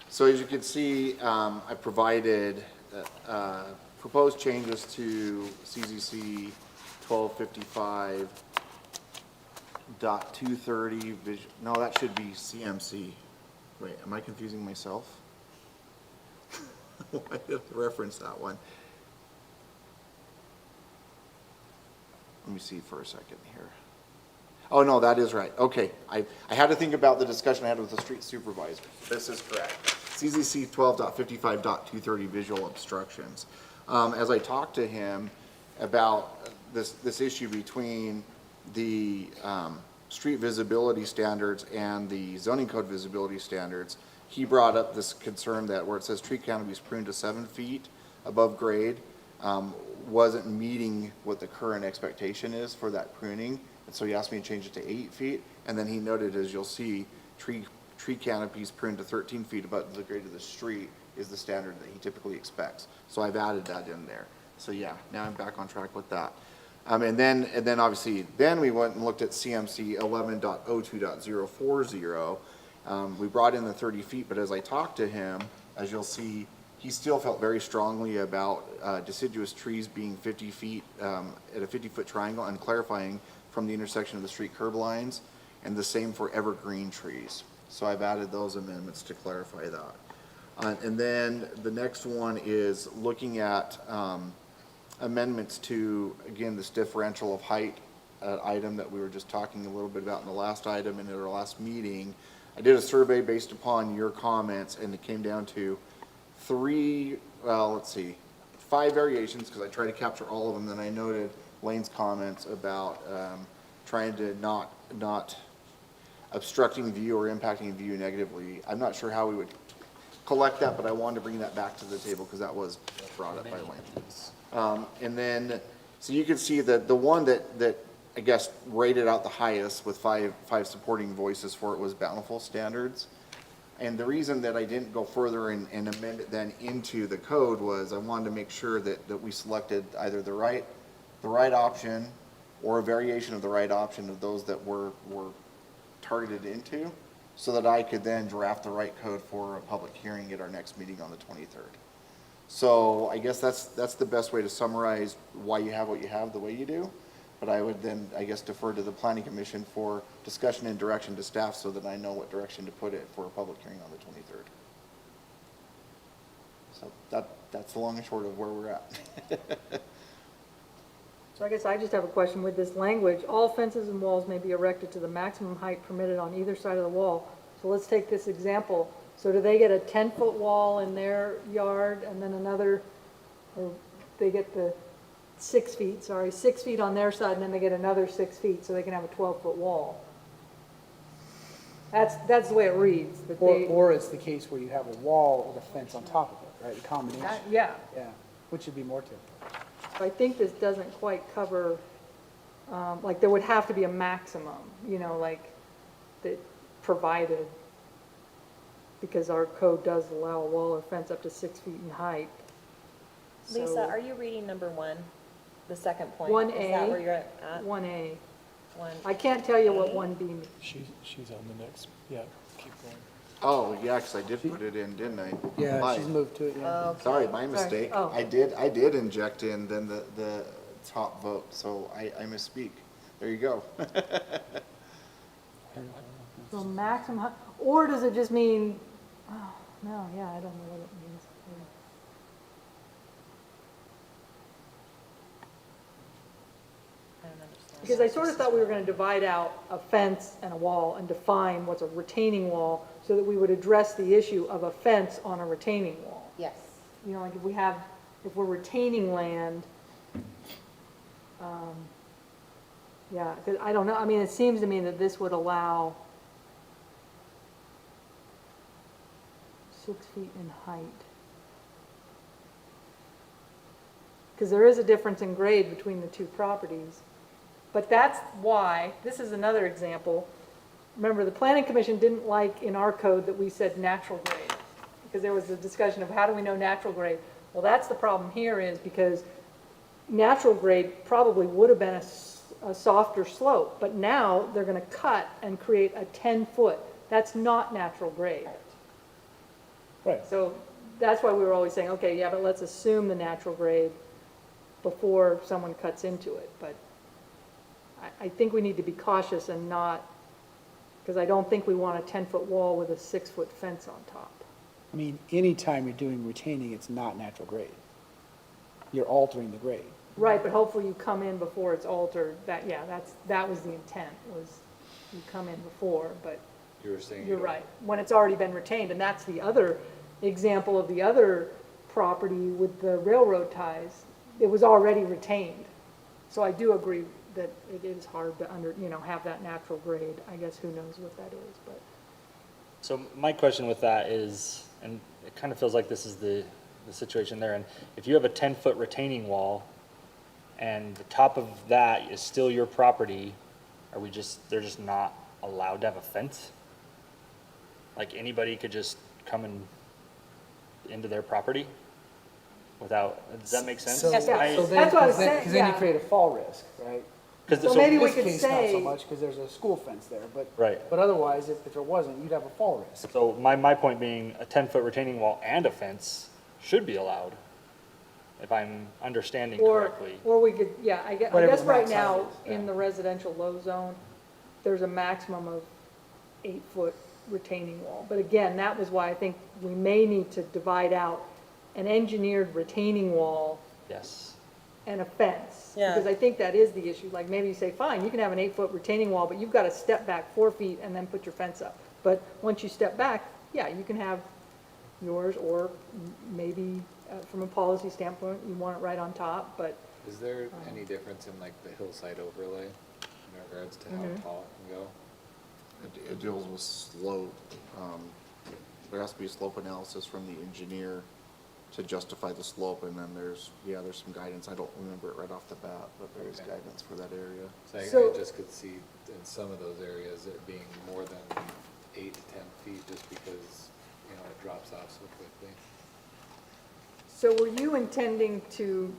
So as you can see, I provided proposed changes to CZC 1255.230, no, that should be CMC. Wait, am I confusing myself? Why did I reference that one? Let me see for a second here. Oh, no, that is right. Okay, I had to think about the discussion I had with the street supervisor. This is correct. CZC 12.55.230 visual obstructions. As I talked to him about this issue between the street visibility standards and the zoning code visibility standards, he brought up this concern that where it says tree canopies pruned to 7 feet above grade wasn't meeting what the current expectation is for that pruning. And so he asked me to change it to 8 feet. And then he noted, as you'll see, tree canopies pruned to 13 feet above the grade of the street is the standard that he typically expects. So I've added that in there. So yeah, now I'm back on track with that. And then obviously, then we went and looked at CMC 11.02.040. We brought in the 30 feet, but as I talked to him, as you'll see, he still felt very strongly about deciduous trees being 50 feet at a 50-foot triangle and clarifying from the intersection of the street curb lines, and the same for evergreen trees. So I've added those amendments to clarify that. And then the next one is looking at amendments to, again, this differential of height item that we were just talking a little bit about in the last item and at our last meeting. I did a survey based upon your comments, and it came down to 5 variations, because I tried to capture all of them. Then I noted Lane's comments about trying to not obstructing view or impacting view negatively. I'm not sure how we would collect that, but I wanted to bring that back to the table because that was brought up by Lane. And then, so you can see that the one that I guess rated out the highest with five supporting voices for it was Bountiful Standards. And the reason that I didn't go further and amend it then into the code was I wanted to make sure that we selected either the right option or a variation of the right option of those that were targeted into, so that I could then draft the right code for a public hearing at our next meeting on the 23rd. So I guess that's the best way to summarize why you have what you have the way you do. But I would then, I guess, defer to the planning commission for discussion and direction to staff so that I know what direction to put it for a public hearing on the 23rd. So that's the long and short of where we're at. So I guess I just have a question with this language. All fences and walls may be erected to the maximum height permitted on either side of the wall. So let's take this example. So do they get a 10-foot wall in their yard and then another, or they get the 6 feet on their side, and then they get another 6 feet so they can have a 12-foot wall? That's the way it reads. That they, Or it's the case where you have a wall with a fence on top of it, right? A combination. yeah. Yeah, which would be more typical. So I think this doesn't quite cover, like there would have to be a maximum, like that provided, because our code does allow a wall or fence up to 6 feet in height. Lisa, So- are you reading number 1, the second point? 1A. Is that where you're at? 1A. 1. I can't tell you what 1B means. She's on the next, yeah, keep going. Oh, yeah, because I did put it in, didn't I? Yeah, My- she's moved to it, yeah. Sorry, my mistake. Oh. I did inject in then the top vote, so I misspeak. There you go. So maximum height, or does it just mean, oh, no, yeah, I don't know what it means. Because I sort of thought we were gonna divide out a fence and a wall and define what's a retaining wall, so that we would address the issue of a fence on a retaining wall. Yes. You know, like if we're retaining land, yeah, 'cause I don't know, I mean, it seems to me that this would allow 6 feet in height. Because there is a difference in grade between the two properties. But that's why, this is another example. Remember, the planning commission didn't like in our code that we said natural grade, because there was a discussion of how do we know natural grade? Well, that's the problem here is because natural grade probably would have been a softer slope, but now they're gonna cut and create a 10-foot. That's not natural grade. Right. So that's why we were always saying, okay, yeah, but let's assume the natural grade before someone cuts into it. But I think we need to be cautious and not, because I don't think we want a 10-foot wall with a 6-foot fence on top. I mean, anytime you're doing retaining, it's not natural grade. You're altering the grade. Right, but hopefully you come in before it's altered. That was the intent, was you come in before, but You were saying. you you're don't- right. When it's already been retained, and that's the other example of the other property with the railroad ties. It was already retained. So I do agree that it is hard to have that natural grade. I guess who knows what that is, but. So my question with that is, and it kind of feels like this is the situation there, and if you have a 10-foot retaining wall and the top of that is still your property, they're just not allowed to have a fence? Like anybody could just come into their property without, does that make sense? Yes, yeah. I- So That's what I was saying, Because then you yeah. create a fall risk, right? So maybe In we this could case, not say- so much, because there's a school fence there, Right. but otherwise, if there wasn't, you'd have a fall risk. So my point being, a 10-foot retaining wall and a fence should be allowed, if I'm understanding correctly. Or we could, yeah, I guess Whatever the right max now, height is, in yeah. the residential low zone, there's a maximum of 8-foot retaining wall. But again, that was why I think we may need to divide out an engineered retaining wall Yes. and a fence. Yeah. Because I think that is the issue. Like, maybe you say, fine, you can have an 8-foot retaining wall, but you've got to step back 4 feet and then put your fence up. But once you step back, yeah, you can have yours, or maybe, from a policy standpoint, you want it right on top, but, Is there any difference in like the hillside overlay in regards to how tall it can go? It deals with slope. There has to be a slope analysis from the engineer to justify the slope, and then there's some guidance. I don't remember it right off the bat, but there is Okay. guidance for that area. So- I just could see in some of those areas it being more than 8 to 10 feet, just because, it drops off so quickly. so were you intending to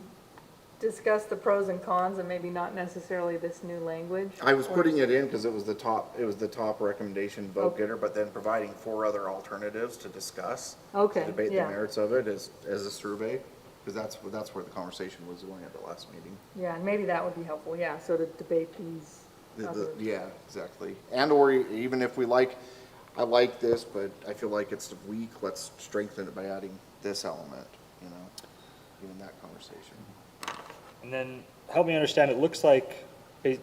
discuss the pros and cons and maybe not necessarily this new language? I was Or- putting it in because it was the top recommendation vote Okay. getter, but then providing 4 other alternatives to discuss. Okay, To debate the yeah. merits of it as a survey, because that's where the conversation was going at the last meeting. Yeah, and maybe that would be helpful, yeah, so to debate these other. Yeah, exactly. And or even if I like this, but I feel like it's weak, let's strengthen it by adding this element, even that conversation. And then, help me understand, it looks like,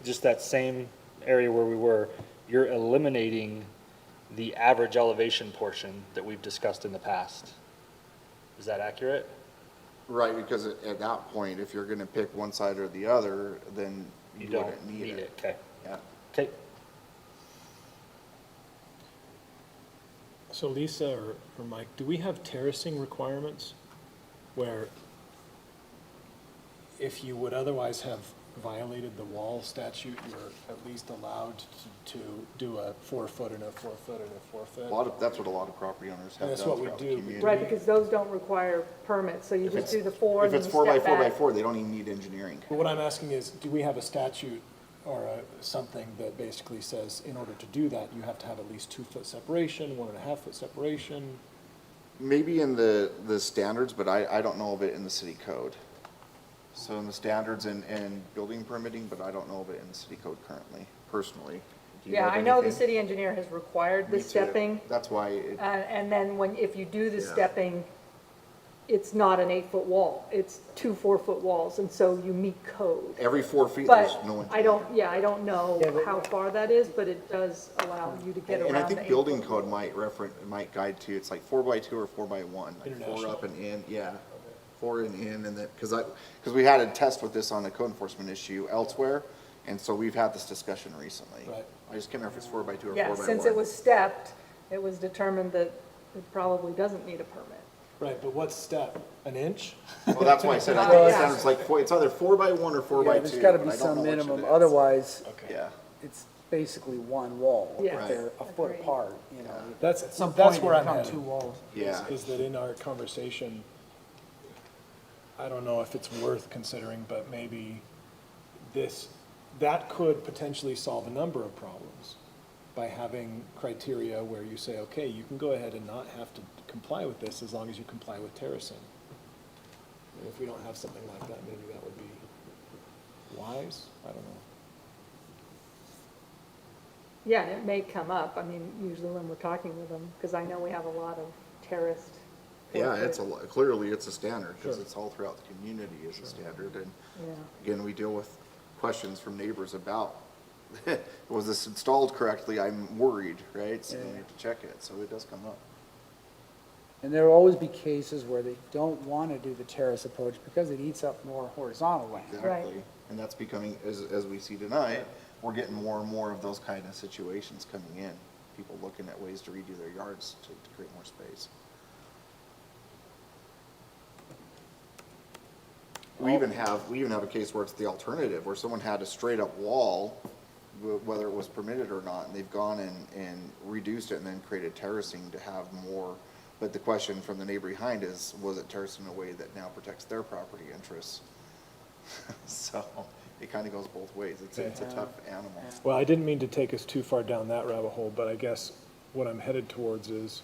just that same area where we were, you're eliminating the average elevation portion that we've discussed in the past. Is that accurate? Right, because at that point, if you're gonna pick one side or the other, then You you don't wouldn't need it. Okay, Yeah. okay. So Lisa or Mike, do we have terracing requirements where if you would otherwise have violated the wall statute, you're at least allowed to do a 4-foot and a 4-foot and a 4-foot? That's what a lot of property owners have That's done what we throughout the do. community. Right, because those don't require permits, so you just do the 4 and If then it's you 4 by step 4 by back. 4, they don't even need engineering. But what I'm asking is, do we have a statute or something that basically says in order to do that, you have to have at least 2-foot separation, 1.5-foot separation? Maybe in the standards, but I don't know of it in the city code. So in the standards and building permitting, but I don't know of it in the city code currently, personally. Do you Yeah, of I know the anything? city engineer has required Me the too. stepping, That's why it, and then if you do the Yeah. stepping, it's not an 8-foot wall, it's 2 4-foot walls, and so you meet code. Every 4 feet, there's But no. I don't know Yeah, but- how far that is, but it does allow you to get around And the I think 8-foot building code might guide to, it's like 4x2 or 4x1, like 4 International. up and in, yeah. 4 and in, and then, because we had a test with this on a code enforcement issue elsewhere, and so we've had this discussion recently. Right. I just can't remember if it's 4x2 or 4x1. Yeah, since it was stepped, it was determined that it probably doesn't need a permit. Right, but what's step? An inch? Well, that's why I said, I Well, think it yeah. sounds like, it's either 4x1 or 4x2. Yeah, there's gotta but be I don't some know which it minimum, is. otherwise, Okay. Yeah. it's basically one wall. If Yeah. they're a foot Agreed. apart, you know. That's, At some that's point, where they I'm become headed. two walls. Yeah. Is that in our conversation, I don't know if it's worth considering, but maybe that could potentially solve a number of problems by having criteria where you say, okay, you can go ahead and not have to comply with this as long as you comply with terracing. And if we don't have something like that, maybe that would be wise, I don't know. Yeah, and it may come up, I mean, usually when we're talking with them, because I know we have a lot of terraced. Yeah, it's clearly it's a standard, because Sure. it's all throughout the community as a standard, and Yeah. again, we deal with questions from neighbors about, was this installed correctly? I'm worried, right? So we Yeah. have to check it, so it does come up. And there will always be cases where they don't want to do the terrace approach because it eats up more horizontal land. Exactly. And that's becoming, as we see tonight, we're getting more and more of those kind of situations coming in. People looking at ways to redo their yards to create more space. We even have a case where it's the alternative, where someone had a straight up wall, whether it was permitted or not, and they've gone and reduced it and then created terracing to have more. But the question from the neighbor behind is, was it terraced in a way that now protects their property interests? So it kind of goes both ways. It's a tough animal. Well, I didn't mean to take us too far down that rabbit hole, but I guess what I'm headed towards is,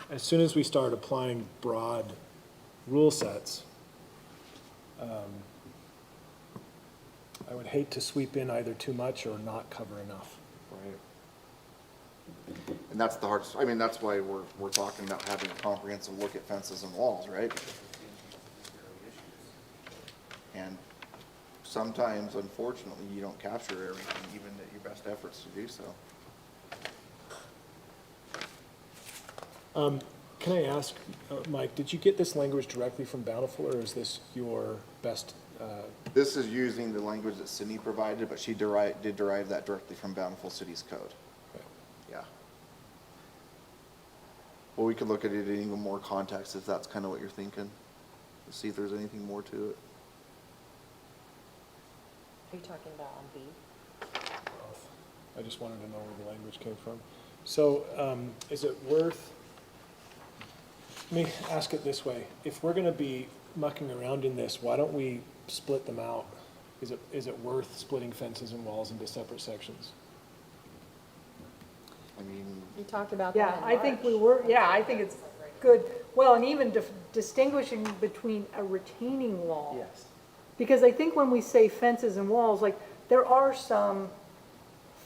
as soon as we start applying broad rule sets, I would hate to sweep in either too much or not cover enough. Right. And that's the hardest, I mean, that's why we're talking about having a comprehensive look at fences and walls, right? And sometimes, unfortunately, you don't capture everything, even at your best efforts to do so. Can I ask, Mike, did you get this language directly from Bountiful, or is this your best? This is using the language that Sydney provided, but she did derive that directly from Bountiful City's code. Yeah. Well, we could look at it in even more context if that's kind of what you're thinking. To see if there's anything more to it. Are you talking about on B? I just wanted to know where the language came from. So, is it worth, let me ask it this way. If we're gonna be mucking around in this, why don't we split them out? Is it worth splitting fences and walls into separate sections? I mean, You talked about Yeah, that in I think we March. were, yeah, I think it's good. Well, and even distinguishing between a retaining wall. Yes. Because I think when we say fences and walls, like, there are some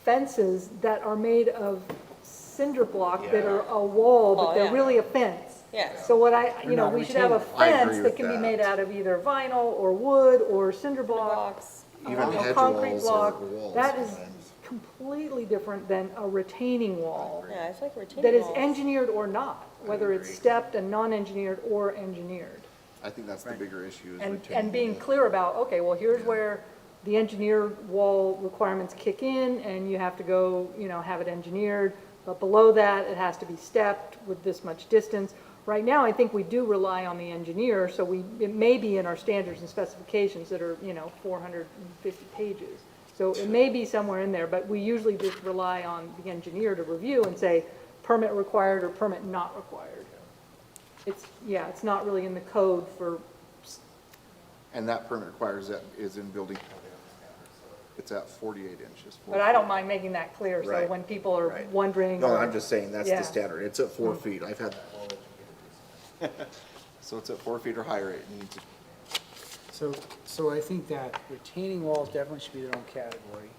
fences that are made of cinder block that are a wall, but Oh, they're yeah. really a fence. Yes. So what They're not we should have a retaining. I agree fence that with can be that. made out of either vinyl or wood or cinder block. Blocks. even you know, hedge concrete walls block. or walls. That is sometimes. completely different than a retaining wall Yeah, it's like retaining that is walls. engineered or not, whether it's agree. stepped and non-engineered or engineered. I think that's the bigger issue is And retaining being the- clear about, okay, well, here's where the engineered wall requirements kick in, and you have to go, have it engineered, but below that, it has to be stepped with this much distance. Right now, I think we do rely on the engineer, so it may be in our standards and specifications that are, 450 pages. So it may be somewhere in there, but we usually just rely on the engineer to review and say, permit required or permit not required. It's not really in the code for, And that permit requires that is in building. It's at 48 inches. but I don't mind making that clear, so Right. when people are Right. wondering. No, or- I'm just saying, that's Yeah. the standard. It's at 4 feet. I've had. So it's at 4 feet or higher, it needs, So I think that retaining walls definitely should be their own category,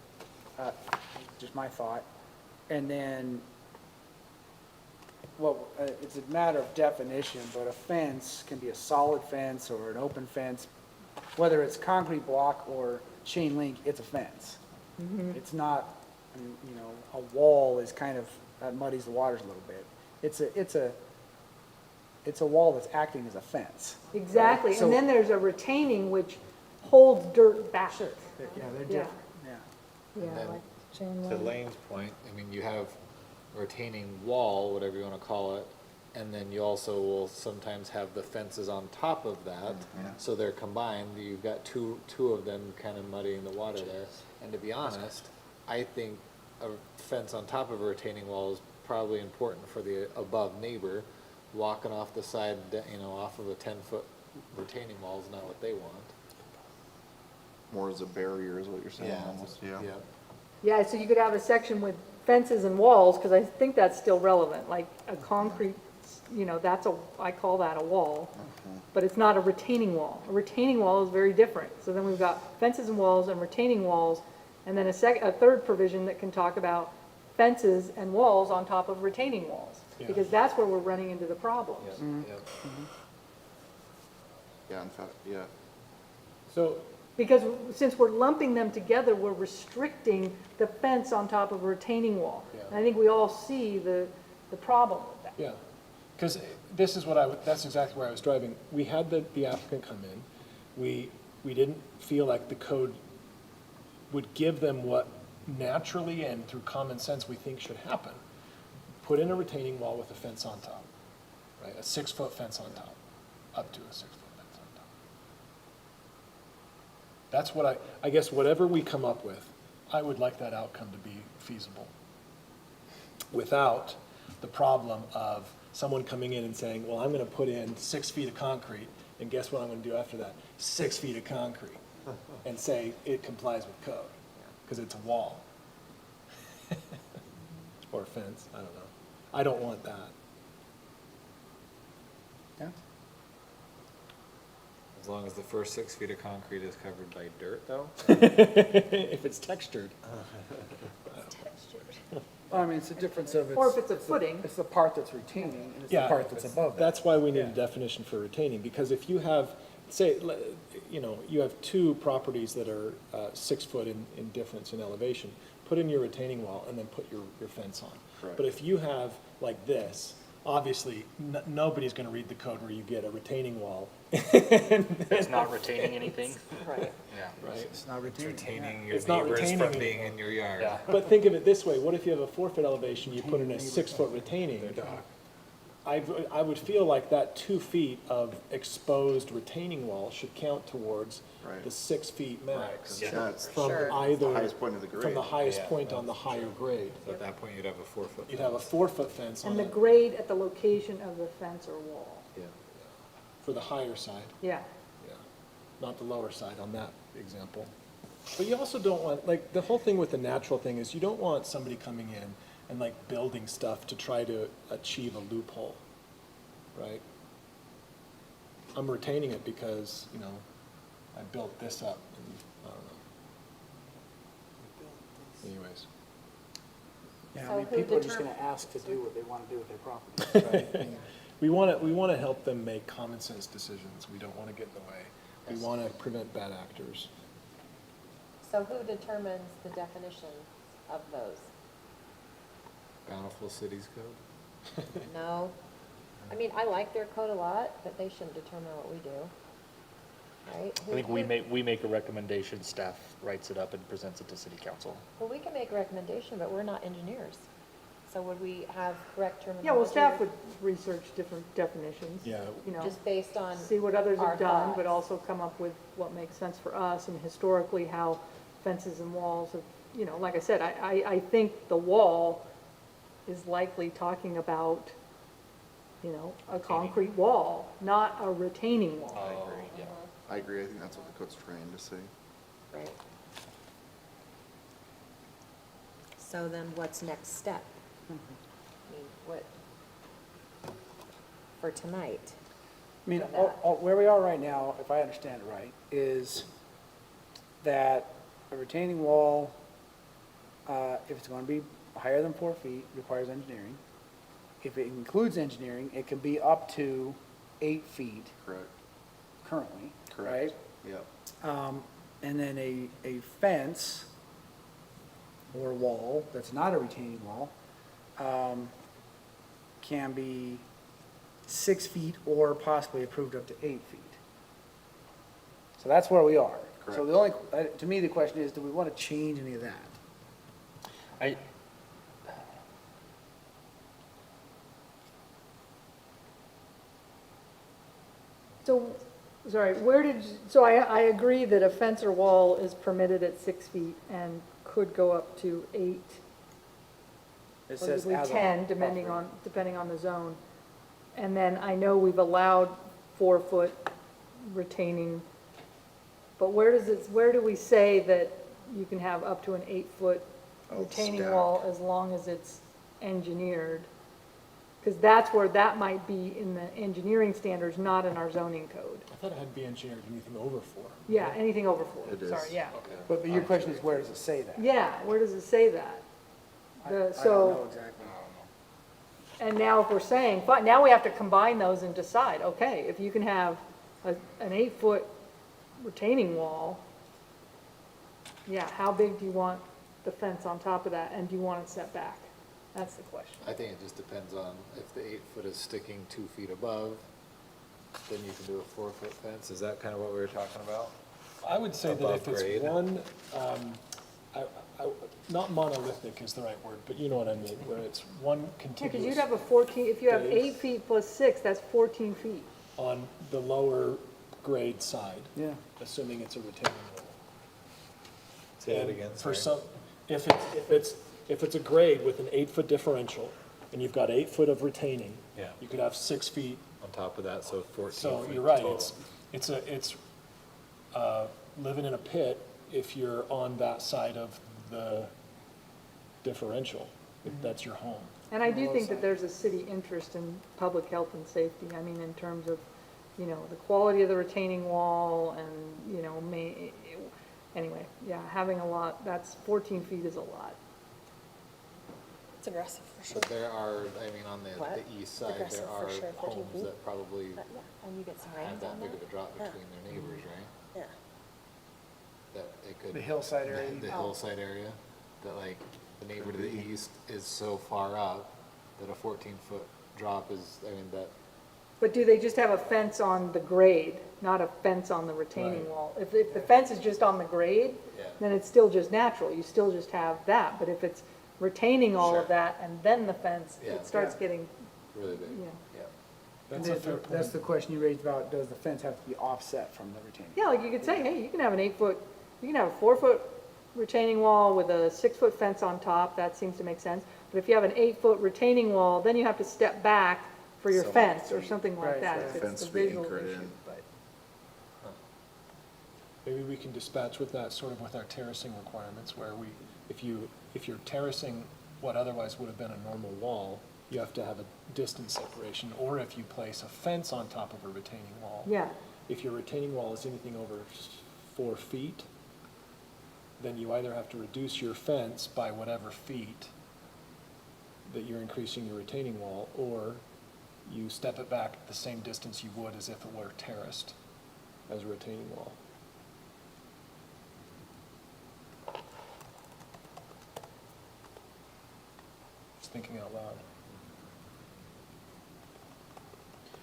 just my thought. And then well, it's a matter of definition, but a fence can be a solid fence or an open fence. Whether it's concrete block or chain link, it's a fence. It's not, you know, a wall is kind of, that muddies the waters a little bit. It's a wall that's acting as a fence. Exactly, So- and then there's a retaining which holds dirt back. Yeah, they're Yeah. different, yeah. Yeah, And then like chain To link. Lane's point, I mean, you have retaining wall, whatever you wanna call it, and then you also will sometimes have the fences on top of that. So they're combined, you've got two of them kind of muddying the water there. And to be honest, I think a fence on top of a retaining wall is probably important for the above neighbor. Walking off the side, you know, off of a 10-foot retaining wall is not what they want. More as a barrier is what you're saying, almost, yeah. Yeah, so you could have a section with fences and walls, because I think that's still relevant, like a concrete, you know, I call that a wall, but it's not a retaining wall. A retaining wall is very different. So then we've got fences and walls and retaining walls, and then a third provision that can talk about fences and walls on top of retaining walls, Yeah. because that's where we're running into the problems. Yep. Yeah, in fact, yeah. So, Because since we're lumping them together, we're restricting the fence on top of a retaining wall. Yeah. And I think we all see the problem with that. yeah, because this is that's exactly where I was driving. We had the applicant come in. We didn't feel like the code would give them what naturally and through common sense we think should happen. Put in a retaining wall with a fence on top, right? A 6-foot fence on top, up to a 6-foot fence on top. That's what I guess whatever we come up with, I would like that outcome to be feasible. Without the problem of someone coming in and saying, well, I'm gonna put in 6 feet of concrete, and guess what I'm gonna do after that? 6 feet of concrete, and say it complies with code, because it's a wall. Or a fence, I don't know. I don't want that. Yeah. As long as the first 6 feet of concrete is covered by dirt, though? If it's textured. Well, I mean, it's a difference of. Or if it's a footing. It's the part that's retaining, and it's the Yeah, part that's above that. that's why we need a Yeah. definition for retaining, because if you have, say, you know, you have 2 properties that are 6 foot in difference in elevation, put in your retaining wall and then put your fence on. Correct. But if you have like this, obviously, nobody's gonna read the code where you get a retaining wall, It's not retaining anything. Right. Yeah. right? It's not retaining. Retaining your It's not neighbors retaining from anything. being in your yard. Yeah. But think of it this way, what if you have a 4-foot elevation, you put in a 6-foot retaining? I would feel like that 2 feet of exposed retaining wall should count towards Right. the 6 feet max. Yeah. Yeah, it's From Sure. either, the highest point of the from grade. the highest Yeah. point on the higher grade. So at that point, you'd have a 4-foot. You'd have a 4-foot fence on And the it grade at the location of the fence or wall. Yeah. for the higher side, Yeah. yeah, not the lower side on that example. But you also don't want, like, the whole thing with the natural thing is you don't want somebody coming in and like building stuff to try to achieve a loophole, right? I'm retaining it because, you know, I built this up and, I don't know. Anyways. Yeah, So I mean, who people are just gonna determine- ask to do what they wanna do with their property, right? We want to help them make common sense decisions. We don't want to get in the way. We want to prevent bad actors. So who determines the definition of those? Bountiful Cities Code? No? I mean, I like their code a lot, but they shouldn't determine what we do. Right? I think we make a recommendation, staff writes it up and presents it to city council. Well, we can make a recommendation, but we're not engineers. So would we have correct terminology? Yeah, well, staff would research different definitions. Yeah. You know, Just based on see what others our have done, but thoughts. also come up with what makes sense for us and historically how fences and walls have, you know, like I said, I think the wall is likely talking about, you know, a concrete wall, not a retaining wall. Oh, yeah. I agree, I think that's what the code's trying to say. Right. So then what's next step? I mean, what, for tonight? I mean, For that. where we are right now, if I understand it right, is that a retaining wall, if it's gonna be higher than 4 feet, requires engineering. if it includes engineering, it can be up to 8 feet Correct, currently, right? correct. Yep. And then a fence or wall that's not a retaining wall can be 6 feet or possibly approved up to 8 feet. So that's where we are. So the only, to me, the question is, do we want to change any of that? I, So, sorry, where did, so I agree that a fence or wall is permitted at 6 feet and could go up to 8, It says possibly as a 10, depending on the zone. And then I know we've allowed 4-foot retaining, but where do we say that you can have up to an 8-foot Oh, retaining stack. wall as long as it's engineered? Because that's where that might be in the engineering standards, not in our zoning code. I thought it had to be engineered anything over 4. Yeah, anything over 4, It is. sorry, yeah. But your question is, where does it say that? Yeah, where does it say that? I don't know So, exactly. and now if we're saying, fine, now we have to combine those and decide, okay, if you can have an 8-foot retaining wall, yeah, how big do you want the fence on top of that, and do you want it set back? That's the question. I think it just depends on if the 8 foot is sticking 2 feet above, then you can do a 4-foot fence. Is that kind of what we were talking about? I would say that Above if it's grade. one, not monolithic is the right word, but you know what I mean, where it's one Yeah, contiguous. because you'd have a 14, if you have Base. 8 feet plus 6, that's 14 feet. On the lower grade side, Yeah. assuming it's a retaining wall. Say that And again, For sorry. some, if it's a grade with an 8-foot differential, and you've got 8 foot of retaining. Yeah. You could have 6 feet, On top of that, so 14 so feet you're right, total. it's living in a pit if you're on that side of the differential, if that's your home. And I do think that there's a city interest in public health and safety, I mean, in terms of, you know, the quality of the retaining wall and, you know, anyway, yeah, having a lot, that's 14 feet is a lot. It's aggressive for sure. But there are, I mean, on the What? east side, Aggressive there for are sure, 14 homes feet. that probably But yeah, and you get some have rains that on big that. of a drop Yeah. between their neighbors, right? Yeah. That it could. The hillside area? The hillside area, that like, the neighbor to the east is so far up that a 14-foot drop is, I mean, that, But do they just have a fence on the grade, not a fence on the retaining Right. wall? If the fence is just on the grade, Yeah. then it's still just natural, you still just have that. But if it's retaining all Sure. of that and then the fence, Yeah. it starts Yeah. getting, really big. yeah. Yeah. That's a fair That's point. the question you raised about, does the fence have to be offset from the retaining? Yeah, like you could say, hey, you can have an 8-foot, you can have a 4-foot retaining wall with a 6-foot fence on top, that seems to make sense. But if you have an 8-foot retaining wall, then you have to step back for your So fence or feet. something like Right, that. right. If it's Fence a to be visual anchored issue, in. but. Maybe we can dispatch with that sort of with our terracing requirements, where if you're terracing what otherwise would have been a normal wall, you have to have a distance separation, or if you place a fence on top of a retaining wall. Yeah, If your retaining wall is anything over 4 feet, then you either have to reduce your fence by whatever feet that you're increasing your retaining wall, or you step it back the same distance you would as if it were terraced as a retaining wall. Just thinking out loud.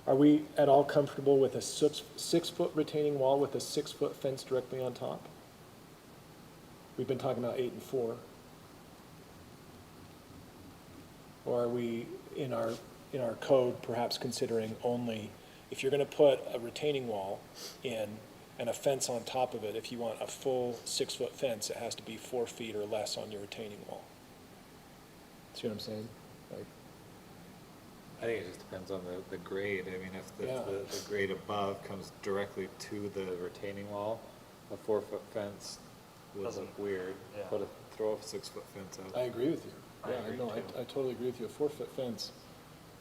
Are we at all comfortable with a 6-foot retaining wall with a 6-foot fence directly on top? We've been talking about 8 and 4. Or are we, in our code, perhaps considering only, if you're gonna put a retaining wall in and a fence on top of it, if you want a full 6-foot fence, it has to be 4 feet or less on your retaining wall? See what I'm saying? Like, I think it just depends on the grade. I mean, if Yeah. the grade above comes directly to the retaining wall, a 4-foot fence would Doesn't- look weird. yeah. Throw a 6-foot fence out. I agree with you. I Yeah, agree no, too. I totally agree with you. A 4-foot fence,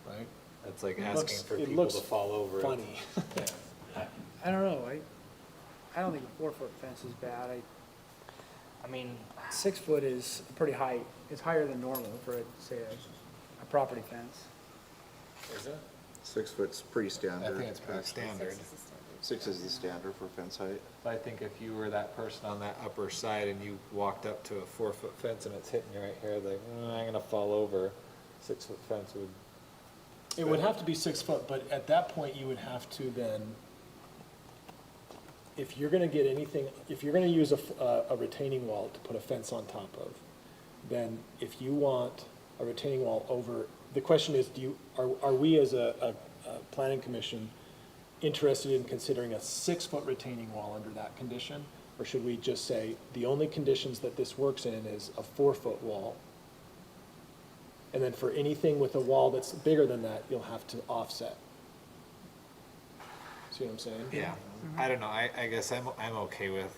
right? That's like It asking looks- for it people looks to fall over it. Funny. Yeah. I don't know, I don't think a 4-foot fence is bad. I mean, 6 foot is pretty high, it's higher than normal for, say, a property fence. Is it? 6 foot's pretty I standard. think it's pretty standard. 6 is the standard for fence height. I think if you were that person on that upper side and you walked up to a 4-foot fence and it's hitting you right here, like, I'm gonna fall over, 6-foot fence would, It would have to be 6 foot, but at that point, you would have to then, if you're gonna get anything, if you're gonna use a retaining wall to put a fence on top of, then if you want a retaining wall over, the question is, are we as a planning commission interested in considering a 6-foot retaining wall under that condition? Or should we just say, the only conditions that this works in is a 4-foot wall? And then for anything with a wall that's bigger than that, you'll have to offset. See what I'm saying? yeah. I don't know, I guess I'm okay with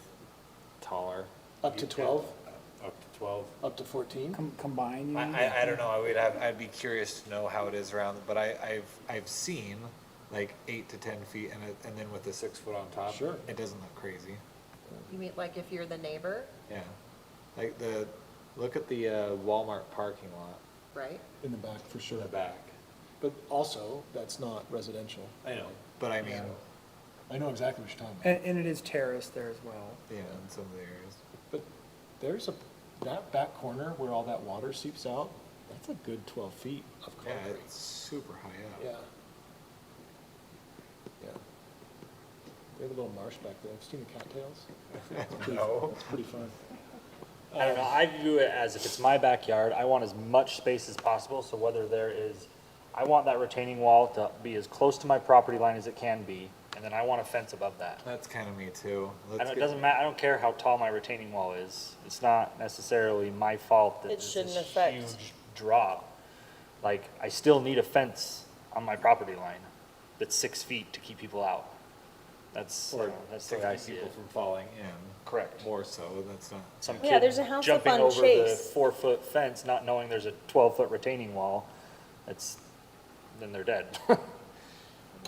taller. Up to 12, Up to 12. up to 14? Combine, you mean? I don't know, I'd be curious to know how it is around, but I've seen like 8 to 10 feet and then with the 6 foot on top. Sure. It doesn't look crazy. You mean like if you're the neighbor, Yeah. Like look at the Walmart parking lot right? In the back, for sure. in the back. But also, that's not residential. I know, but I mean, I know exactly what you're talking about. And it is terraced there as well. yeah, in some of the areas. But there's that back corner where all that water seeps out, that's a good 12 feet of Yeah, concrete. it's super high up. Yeah. Yeah. They have a little marsh back there. Have you seen the cattails? No. It's pretty fun. I don't know, I view it as if it's my backyard, I want as much space as possible, so whether there is, I want that retaining wall to be as close to my property line as it can be, and then I want a fence above that. That's kind of me too. I don't, it doesn't matter, I don't care how tall my retaining wall is, it's not necessarily my fault that It there's shouldn't this affect. huge drop. Like, I still need a fence on my property line that's 6 feet to keep people out. That's, Or that's the way I protect see people it. from falling in. Correct. More so, that's not. Some Yeah, kid there's a house up jumping on over the Chase. 4-foot fence, not knowing there's a 12-foot retaining wall, then they're dead.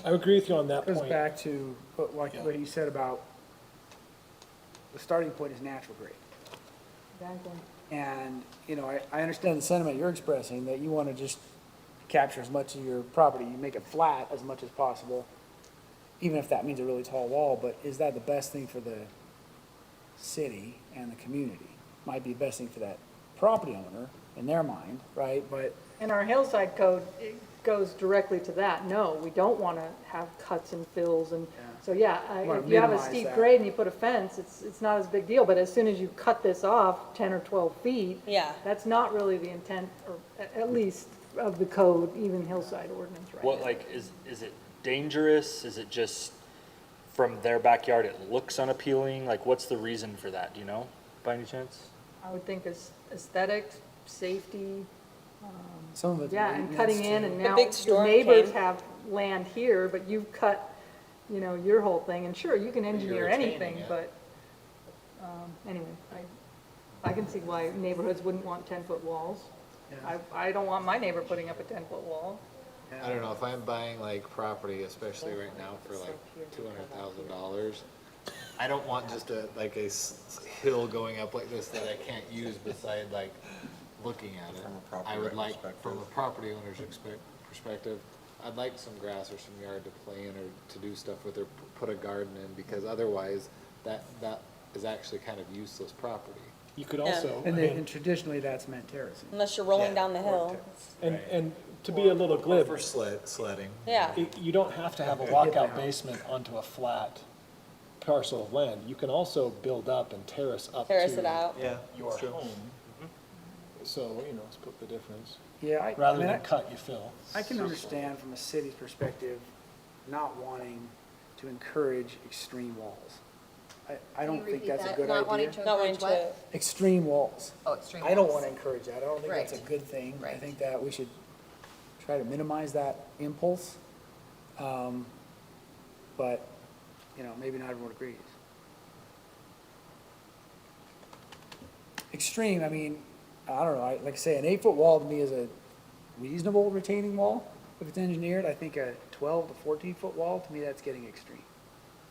I agree with you on that Goes point. back to Yeah. what you said about the starting point is natural grade. Exactly. And, you know, I understand the sentiment you're expressing, that you want to just capture as much of your property, you make it flat as much as possible, even if that means a really tall wall, but is that the best thing for the city and the community? Might be the best thing for that property owner in their mind, right? But In our hillside code, it goes directly to that. No, we don't want to have cuts and fills and, so yeah, Wanna if you have a minimize steep that. grade and you put a fence, it's not as big deal, but as soon as you cut this off 10 or 12 feet, Yeah. that's not really the intent, or at least of the code, even hillside ordinance right What, now. like, is it dangerous? Is it just from their backyard, it looks unappealing? Like, what's the reason for that, do you know, by any chance? I would think aesthetics, safety, some of it's yeah, and maintenance, cutting in too. and The now big your storm neighbors came. have land here, but you've cut, your whole thing, and sure, you can engineer retaining anything, it. but, anyway, I can see why neighborhoods wouldn't want 10-foot walls. Yeah. I don't want my neighbor putting up a 10-foot wall. I don't know, if I'm buying like property, especially right now for like $200,000, I don't want just like a hill going up like this that I can't use beside like looking at it. From a property I would like, perspective. from a property owner's perspective, I'd like some grass or some yard to play in or to do stuff with or put a garden in, because otherwise that is actually kind of useless property. You could Yeah. also, And then, and traditionally, that's meant terracing. Unless you're rolling Yeah, down the hill. and to be a little glib, For sledding. Yeah. you don't have to have a walkout basement onto a flat parcel of land. You can also build up and terrace up Terrace to it out. Yeah. your that's true. home. So, split the difference. Yeah, Rather mean, than cut, you fill. I can understand from a city's perspective, not wanting to encourage extreme walls. I don't think that's a good Not wanting idea. to Not wanting encourage what? to, Extreme walls. Oh, extreme I don't walls. want to encourage that. I don't think that's a Right. good thing. I Right. think that we should try to minimize that impulse. But, maybe not everyone agrees. Extreme, I mean, I don't know, like I say, an 8-foot wall to me is a reasonable retaining wall. If it's engineered, I think a 12 to 14-foot wall, to me, that's getting extreme.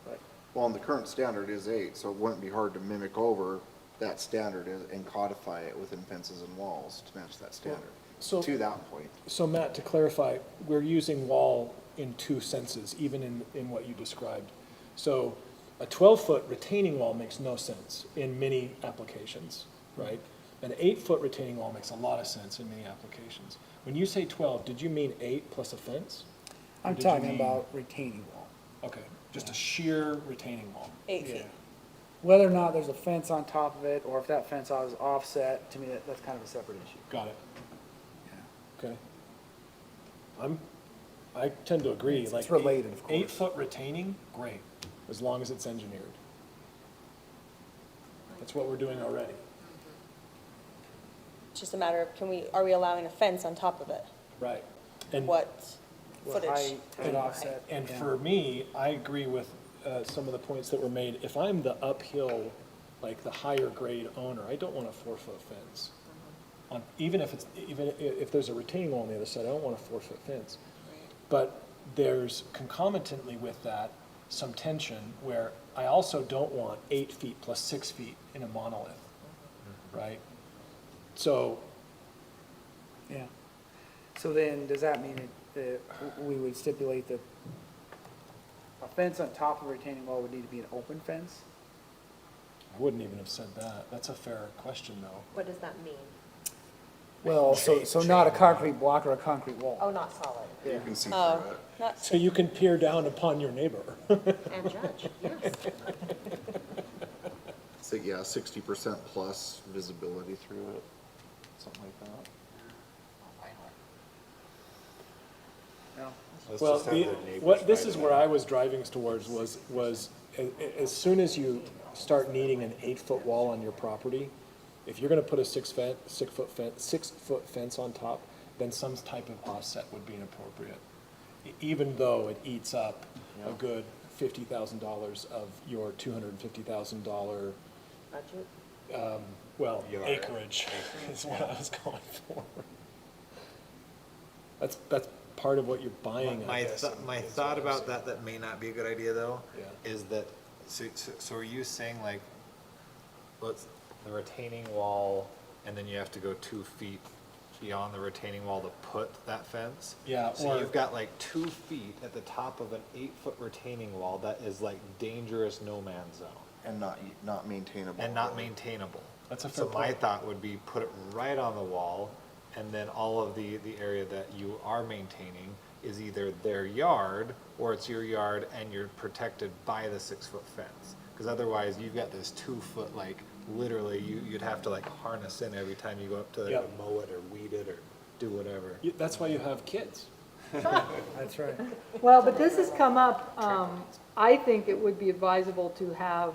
But, Well, and the current standard is 8, so it wouldn't be hard to mimic over that standard and codify it within fences and walls to match that standard. So, to that point. so Matt, to clarify, we're using wall in two senses, even in what you described. So a 12-foot retaining wall makes no sense in many applications, right? An 8-foot retaining wall makes a lot of sense in many applications. When you say 12, did you mean 8 plus a fence? Or I'm did you talking mean- about retaining wall. Okay, just a sheer retaining wall. 8 Yeah. feet. Whether or not there's a fence on top of it, or if that fence is offset, to me, that's kind of a separate issue. Got it. Okay. I tend to agree, It's like. related, of course. 8-foot retaining, great, as long as it's engineered. That's what we're doing already. It's just a matter of, are we allowing a fence on top of it? Right. And, What What footage? height and offset. and yeah. for me, I agree with some of the points that were made. If I'm the uphill, like the higher grade owner, I don't want a 4-foot fence. Even if there's a retaining wall on the other side, I don't want a 4-foot fence. But there's concomitantly with that some tension where I also don't want 8 feet plus 6 feet in a monolith, right? So, Yeah. So then, does that mean that we would stipulate that a fence on top of a retaining wall would need to be an open fence? I wouldn't even have said that. That's a fair question, though. What does that mean? Well, so not a concrete block or a concrete wall. Oh, not solid. You can see Oh, through it. not, So you can peer down upon your neighbor. And judge, yes. So, yeah, 60% plus visibility through it, something like that. No? Let's Well, just have the neighbors what, this fight is it where out. I was driving towards was as soon as you start needing an 8-foot wall on your property, if you're gonna put a 6-foot fence on top, then some type of offset would be inappropriate. Even though it eats up a good $50,000 of your $250,000, Budget. well, Yard. acreage is what I was going for. That's part of what you're buying, I My, guess. my is thought what I'm about saying. that may not be a good idea though, Yeah. is that, so are you saying like, let's, the retaining wall, and then you have to go 2 feet beyond the retaining wall to put that fence? Yeah, So or- you've got like 2 feet at the top of an 8-foot retaining wall that is like dangerous no man's zone And not maintainable. and not maintainable. That's a fair So my point. thought would be put it right on the wall, and then all of the area that you are maintaining is either their yard, or it's your yard and you're protected by the 6-foot fence. Because otherwise, you've got this 2-foot, like, literally, you'd have to like harness in every time you go up to there to Yep. mow it or weed it or do whatever. That's why you have kids. That's right. Well, but this has come up, I think it would be advisable to have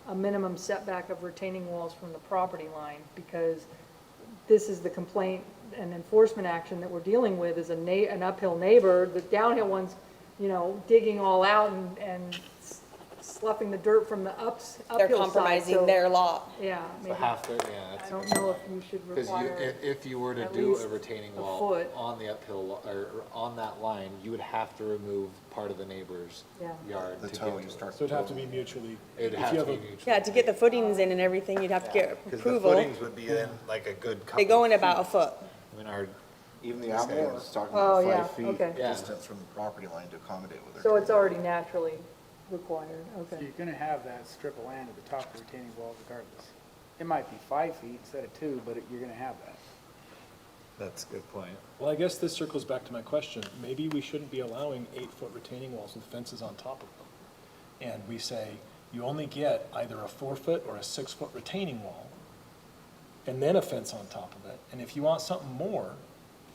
a minimum setback of retaining walls from the property line, because this is the complaint and enforcement action that we're dealing with, is an uphill neighbor. The downhill one's, digging all out and sloughing the dirt from the uphill they're side. compromising So, their lot. Yeah, So maybe, half there, yeah, I that's. don't know if you should Because require, if you were to at do least a retaining a wall foot. on the uphill, or on that line, you would have to remove part of the neighbor's Yeah. yard The to get towing to it. starts. So it'd have to be mutually. It'd if have you to be a- mutual. Yeah, to get the footings in and everything, you'd have to get Because the approval. footings would be in like a good couple. They go in feet. about a foot. I mean, our, Even the applicant was talking Oh, about yeah, 5 feet okay. Yeah. distance from the property line to accommodate with their. so it's already naturally required, So okay. you're gonna have that strip of land at the top of the retaining wall regardless. It might be 5 feet instead of 2, but you're gonna have that. that's a good point. Well, I guess this circles back to my question. Maybe we shouldn't be allowing 8-foot retaining walls with fences on top of them. And we say, you only get either a 4-foot or a 6-foot retaining wall, and then a fence on top of it. And if you want something more,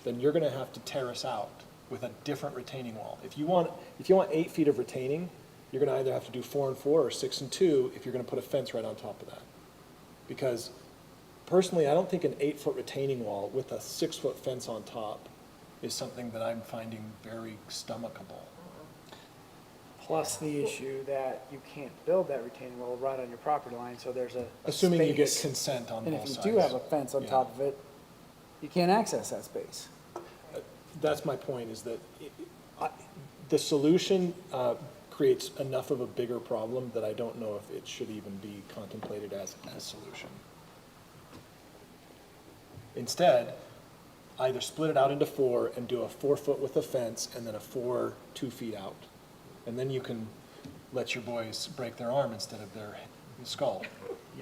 then you're gonna have to terrace out with a different retaining wall. If you want 8 feet of retaining, you're gonna either have to do 4 and 4 or 6 and 2 if you're gonna put a fence right on top of that. Because personally, I don't think an 8-foot retaining wall with a 6-foot fence on top is something that I'm finding very stomachable. Plus the issue that you can't build that retaining wall right on your property line, so there's a Assuming you get space. consent on And both if you sides. do have a fence on Yeah. top of it, you can't access that space. That's my point, is that the solution creates enough of a bigger problem that I don't know if it should even be contemplated as a solution. Instead, either split it out into 4 and do a 4-foot with a fence and then a 4 2 feet out. And then you can let your boys break their arm instead of their skull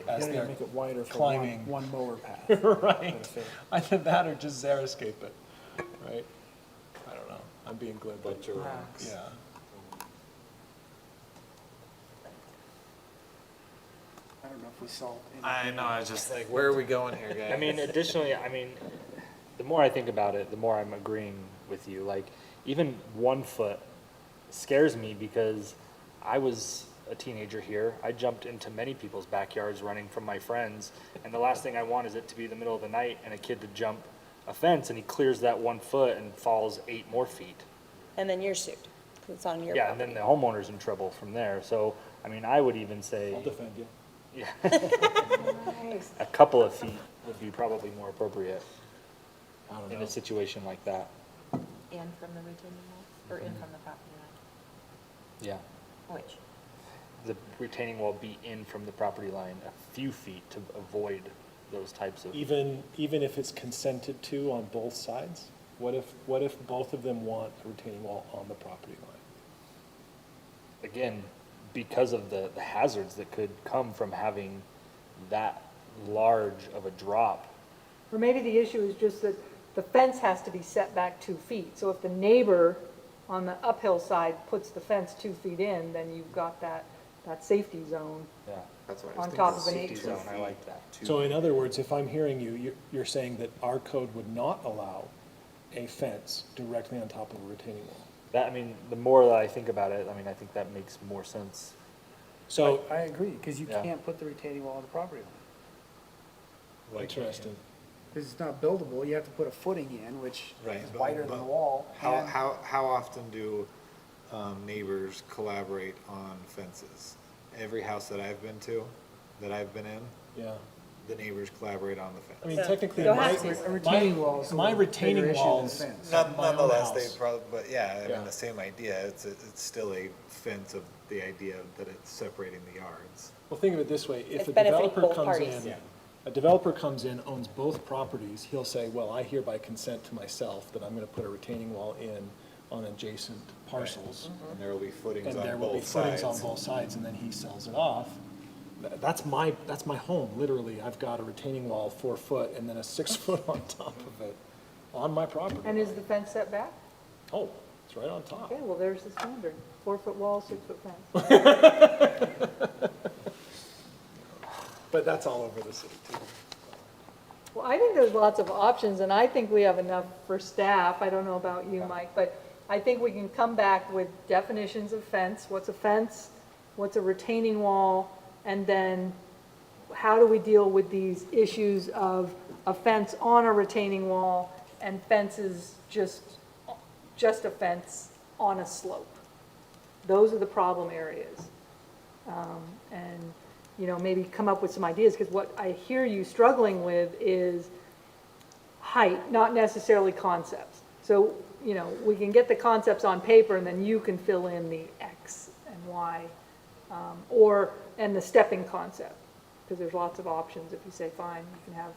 as You they're gotta make it wider for climbing. one mower path. Right. Either that or just xeriscape it, right? I don't know. I'm being glib, but, Bunch of rocks. yeah. I don't know if we solved I anything. know, I was just like, where are we going here, guys? I mean, additionally, I mean, the more I think about it, the more I'm agreeing with you. Like, even 1 foot scares me because I was a teenager here. I jumped into many people's backyards running from my friends, and the last thing I want is it to be the middle of the night and a kid to jump a fence and he clears that 1 foot and falls 8 more feet. And then you're sued, 'cause it's on your Yeah, and property. then the homeowner's in trouble from there. So, I mean, I would even say, I'll defend you. yeah, a couple of feet would be probably more appropriate I don't in know. a situation like that. In from the retaining wall, or in from the property Yeah. line? Which? The retaining wall be in from the property line a few feet to avoid those types of, Even if it's consented to on both sides? What if both of them want a retaining wall on the property line? again, because of the hazards that could come from having that large of a drop. Or maybe the issue is just that the fence has to be set back 2 feet. So if the neighbor on the uphill side puts the fence 2 feet in, then you've got that safety zone Yeah. That's what I was on thinking. top of an Safety 8 zone, I like that. So in other words, if I'm hearing you, you're saying that our code would not allow a fence directly on top of a retaining wall. That, I mean, the more that I think about it, I mean, I think that makes more sense. So, I agree, because you Yeah. can't put the retaining wall on the property line. interesting. Because it's not buildable, you have to put a footing in, which Right, is but- wider than but the wall. and- How often do neighbors collaborate on fences? Every house that I've been to, that I've been in, Yeah. the neighbors collaborate on the I mean, fence. technically, Go my, ahead. A retaining wall is a my little bigger retaining issue than a walls, fence. my own Nonetheless, house. they probably, but yeah, I Yeah. mean, the same idea, it's still a fence of the idea that it's separating the yards. Well, think of it this way, if It's a benefiting developer both comes parties. in, a developer comes in, owns both properties, he'll say, well, I hereby consent to myself that I'm gonna put a retaining wall in on adjacent parcels. And there will be footings And on there will be both footings on sides. both sides, and then he sells it off. That's my home, literally. I've got a retaining wall 4 foot and then a 6 foot on top of it, on my property. And is the fence set back? Oh, it's right on top. Okay, well, there's the standard. 4-foot wall, 6-foot fence. But that's all over the city too. Well, I think there's lots of options, and I think we have enough for staff. I don't know about you, Mike, but I think we can come back with definitions of fence. What's a fence? What's a retaining wall? And then how do we deal with these issues of a fence on a retaining wall and fences just a fence on a slope? Those are the problem areas. And, you know, maybe come up with some ideas, because what I hear you struggling with is height, not necessarily concepts. So, you know, we can get the concepts on paper, and then you can fill in the X and Y, and the stepping concept, because there's lots of options. If you say, fine, you can have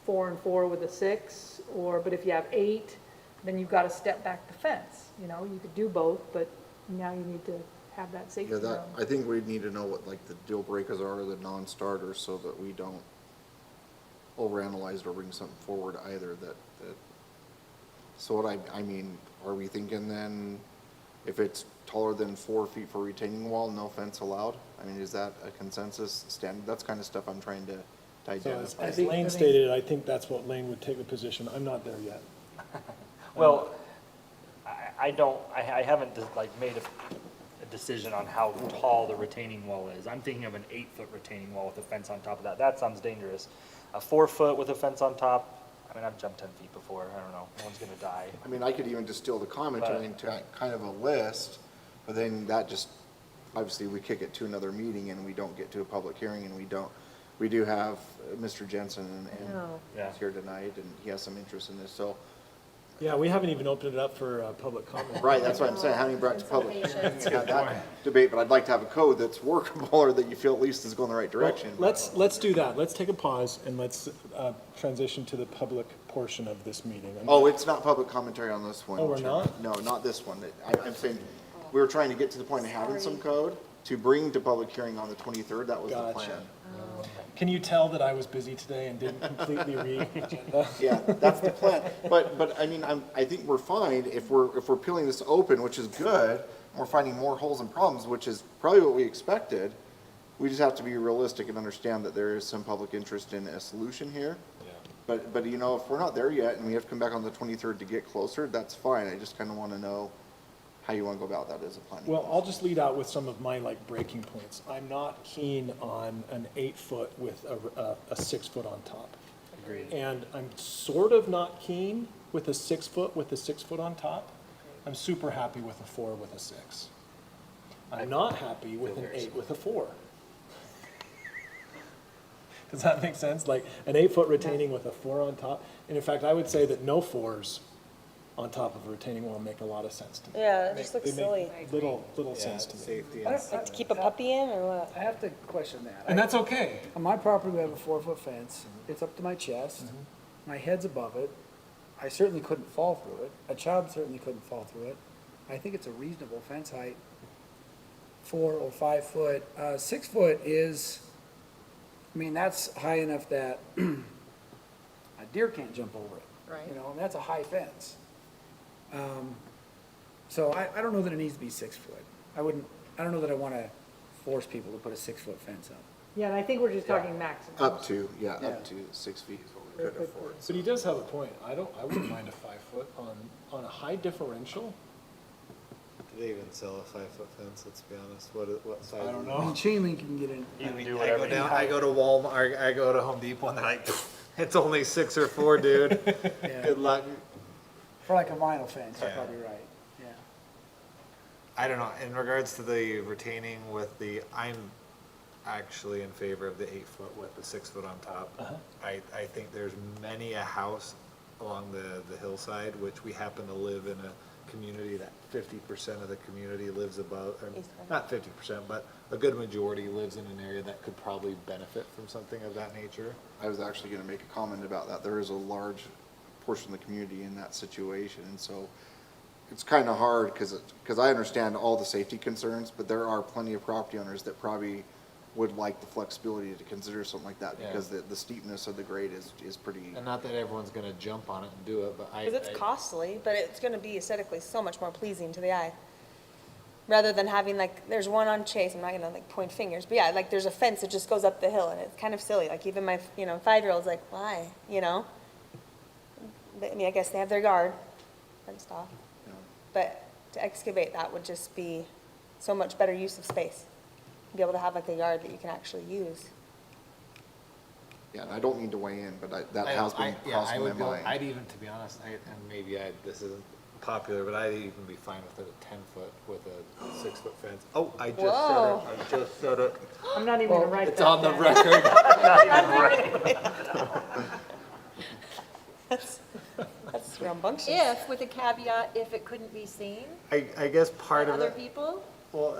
4 and 4 with a 6, but if you have 8, then you've got to step back the fence. You know, you could do both, but now you need to have that safety Yeah, zone. I think we need to know what like the deal breakers are, the non-starters, so that we don't overanalyze it or bring something forward either so what I mean, are we thinking then, if it's taller than 4 feet for retaining wall, no fence allowed? I mean, is that a consensus standard? That's kind of stuff I'm trying to So digest. as Lane stated, I think that's what Lane would take the position. I'm not there yet. Well, I haven't like made a decision on how tall the retaining wall is. I'm thinking of an 8-foot retaining wall with a fence on top of that. That sounds dangerous. A 4-foot with a fence on top, I mean, I've jumped 10 feet before. I don't know. No one's gonna die. I mean, I could even distill the commentary into kind of a list, but then that just, obviously, we kick it to another meeting and we don't get to a public hearing and we do have Mr. Jensen and Yeah. he's here tonight and he has some interest in this, so. Yeah, we haven't even opened it up for public comment. Right, that's what I'm saying, haven't even brought it to public. Consultations. Have that debate, but I'd like to have a code that's workable or that you feel at least is going the right direction. Let's do that. Let's take a pause and let's transition to the public portion of this meeting. Oh, it's not public commentary on this one. Oh, we're Chairman. not? No, not this one. I'm saying, we were trying to get to the point of having some code to bring to public hearing on the 23rd. That was the Gotcha. plan. Can you tell that I was busy today and didn't completely read the agenda? Yeah, that's the plan. But I mean, I think we're fine if we're peeling this open, which is good. And we're finding more holes and problems, which is probably what we expected. We just have to be realistic and understand that there is some public interest in a solution here. Yeah. But you know, if we're not there yet and we have to come back on the 23rd to get closer, that's fine. I just kind of want to know how you want to go about that as a planning. Well, I'll just lead out with some of my like breaking points. I'm not keen on an 8-foot with a 6-foot on top. Agreed. And I'm sort of not keen with a 6-foot with a 6-foot on top. I'm super happy with a 4 with a 6. I'm not happy with an 8 with a 4. Does that make sense? Like an 8-foot retaining with a 4 on top. And in fact, I would say that no 4s on top of a retaining wall make a lot of sense to me. Yeah, it just They looks make silly. Little sense to me. Safety I and don't- Like to keep a puppy in or what? I have to question that. And that's okay. On my property, we have a 4-foot fence. It's up to my chest. My head's above it. I certainly couldn't fall through it. A child certainly couldn't fall through it. I think it's a reasonable fence height, 4 or 5 foot. 6 foot is, I mean, that's high enough that a deer can't jump over it. Right. You know, and that's a high fence. So I don't know that it needs to be 6 foot. I don't know that I want to force people to put a 6-foot fence up. Yeah, and I think we're just talking maximum. Up to, yeah, Yeah. up to 6 feet is what we could afford. But he does have a point. I wouldn't mind a 5-foot on a high differential. Do they even sell a 5-foot fence, let's be honest? What size? I don't is it? I mean, know. chain link, you can get in. You can do I whatever go you down, want. I go to Walmart, I go to Home Depot and they're like, it's only 6 or 4, dude. Yeah. Good luck. For like a vinyl fence, you're Yeah. probably right, yeah. I don't know, in regards to the retaining with I'm actually in favor of the 8-foot with the 6-foot on top. I think there's many a house along the hillside, which we happen to live in a community that 50% of the community lives above, or not 50%, but a good majority lives in an area that could probably benefit from something of that nature. I was actually going to make a comment about that. There is a large portion of the community in that situation, and so it's kind of hard because I understand all the safety concerns, but there are plenty of property owners that probably would like the flexibility to consider something like that Yeah. because the steepness of the grade is pretty. And not that everyone's gonna jump on it and do it, but Because it's costly, but it's gonna be aesthetically so much more pleasing to the eye. Rather than having like, there's one on Chase, I'm not gonna like point fingers, but yeah, like there's a fence that just goes up the hill and it's kind of silly. Like even my, 5-year-old's like, why, But, I mean, I guess they have their yard fenced off. But to excavate that would just be so much better use of space. Be able to have like a yard that you can actually use. Yeah, and I don't mean to weigh in, but that has been crossing my mind. I'd even, to be honest, and maybe this isn't popular, but I'd even be fine with a 10-foot with a 6-foot fence. Oh, I just said it. I'm not even gonna write that It's on the down. record. That's rambunctious. If, with a caveat, if it couldn't be seen I guess by part of other it, people? well,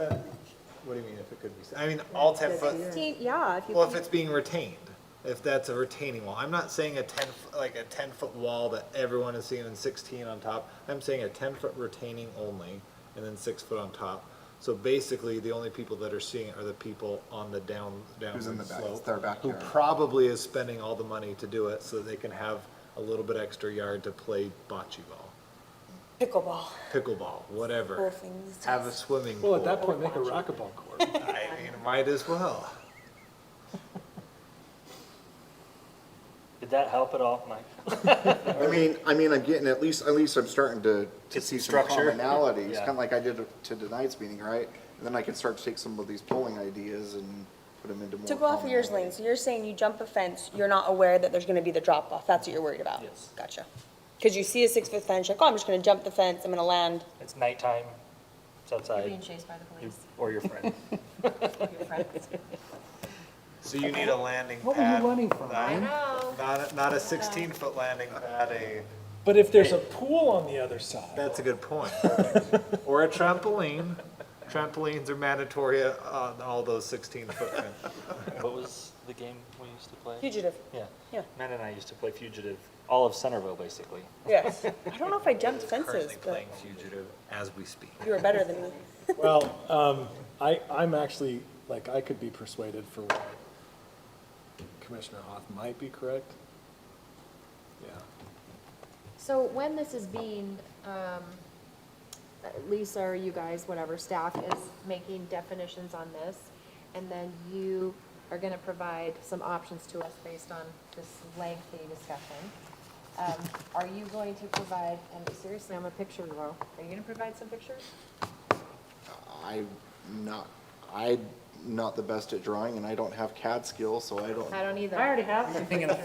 what do you mean if it could be, I mean, all 10-foot, Yeah, if you. well, if it's being retained, if that's a retaining wall. I'm not saying a 10-foot wall that everyone is seeing and 16 on top. I'm saying a 10-foot retaining only and then 6 foot on top. So basically, the only people that are seeing it are the people on the downward Who's in the back, it's slope. their Who backyard. probably is spending all the money to do it so that they can have a little bit extra yard to play bocce ball, Pickleball, pickleball, whatever. whole things. Have a swimming pool. Well, at that point, make a racquetball court. I mean, might as well. Did that help at all, Mike? I mean, I'm getting, at least I'm starting to Get see some some structure. commonalities, Yeah. kind of like I did to tonight's meeting, right? And then I can start to take some of these polling ideas and put them into more. To go off of yours, Lane, so you're saying you jump a fence, you're not aware that there's gonna be the drop off, that's what you're worried about? Yes. Gotcha. Because you see a 6-foot fence, you're like, oh, I'm just gonna jump the fence, I'm gonna land. It's nighttime, it's You're outside, being chased by the police, or your friend. your friends. So you need a landing What were pad. you running from, Not- Ryan? know. Not a 16-foot landing pad, But if there's a pool on the other side, that's a good point. Or a trampoline. Trampolines are mandatory on all those 16-foot fences. What was the game we used to play? Fugitive, Yeah. Yeah. Matt and I used to play Fugitive, all of Centerville, basically. yes. I don't know if I jumped fences, Currently but playing Fugitive as we speak. you were better than me. Well, I'm actually, like, I could be persuaded for what Commissioner Hoth might be correct. Yeah. So when this is being, Lisa or you guys, whatever, staff is making definitions on this, and then you are gonna provide some options to us based on this lengthy discussion. Are you going to provide, and seriously, I'm a picture girl, are you gonna provide some pictures? I'm not the best at drawing, and I don't have CAD skills, so I don't. I don't either. I already have them.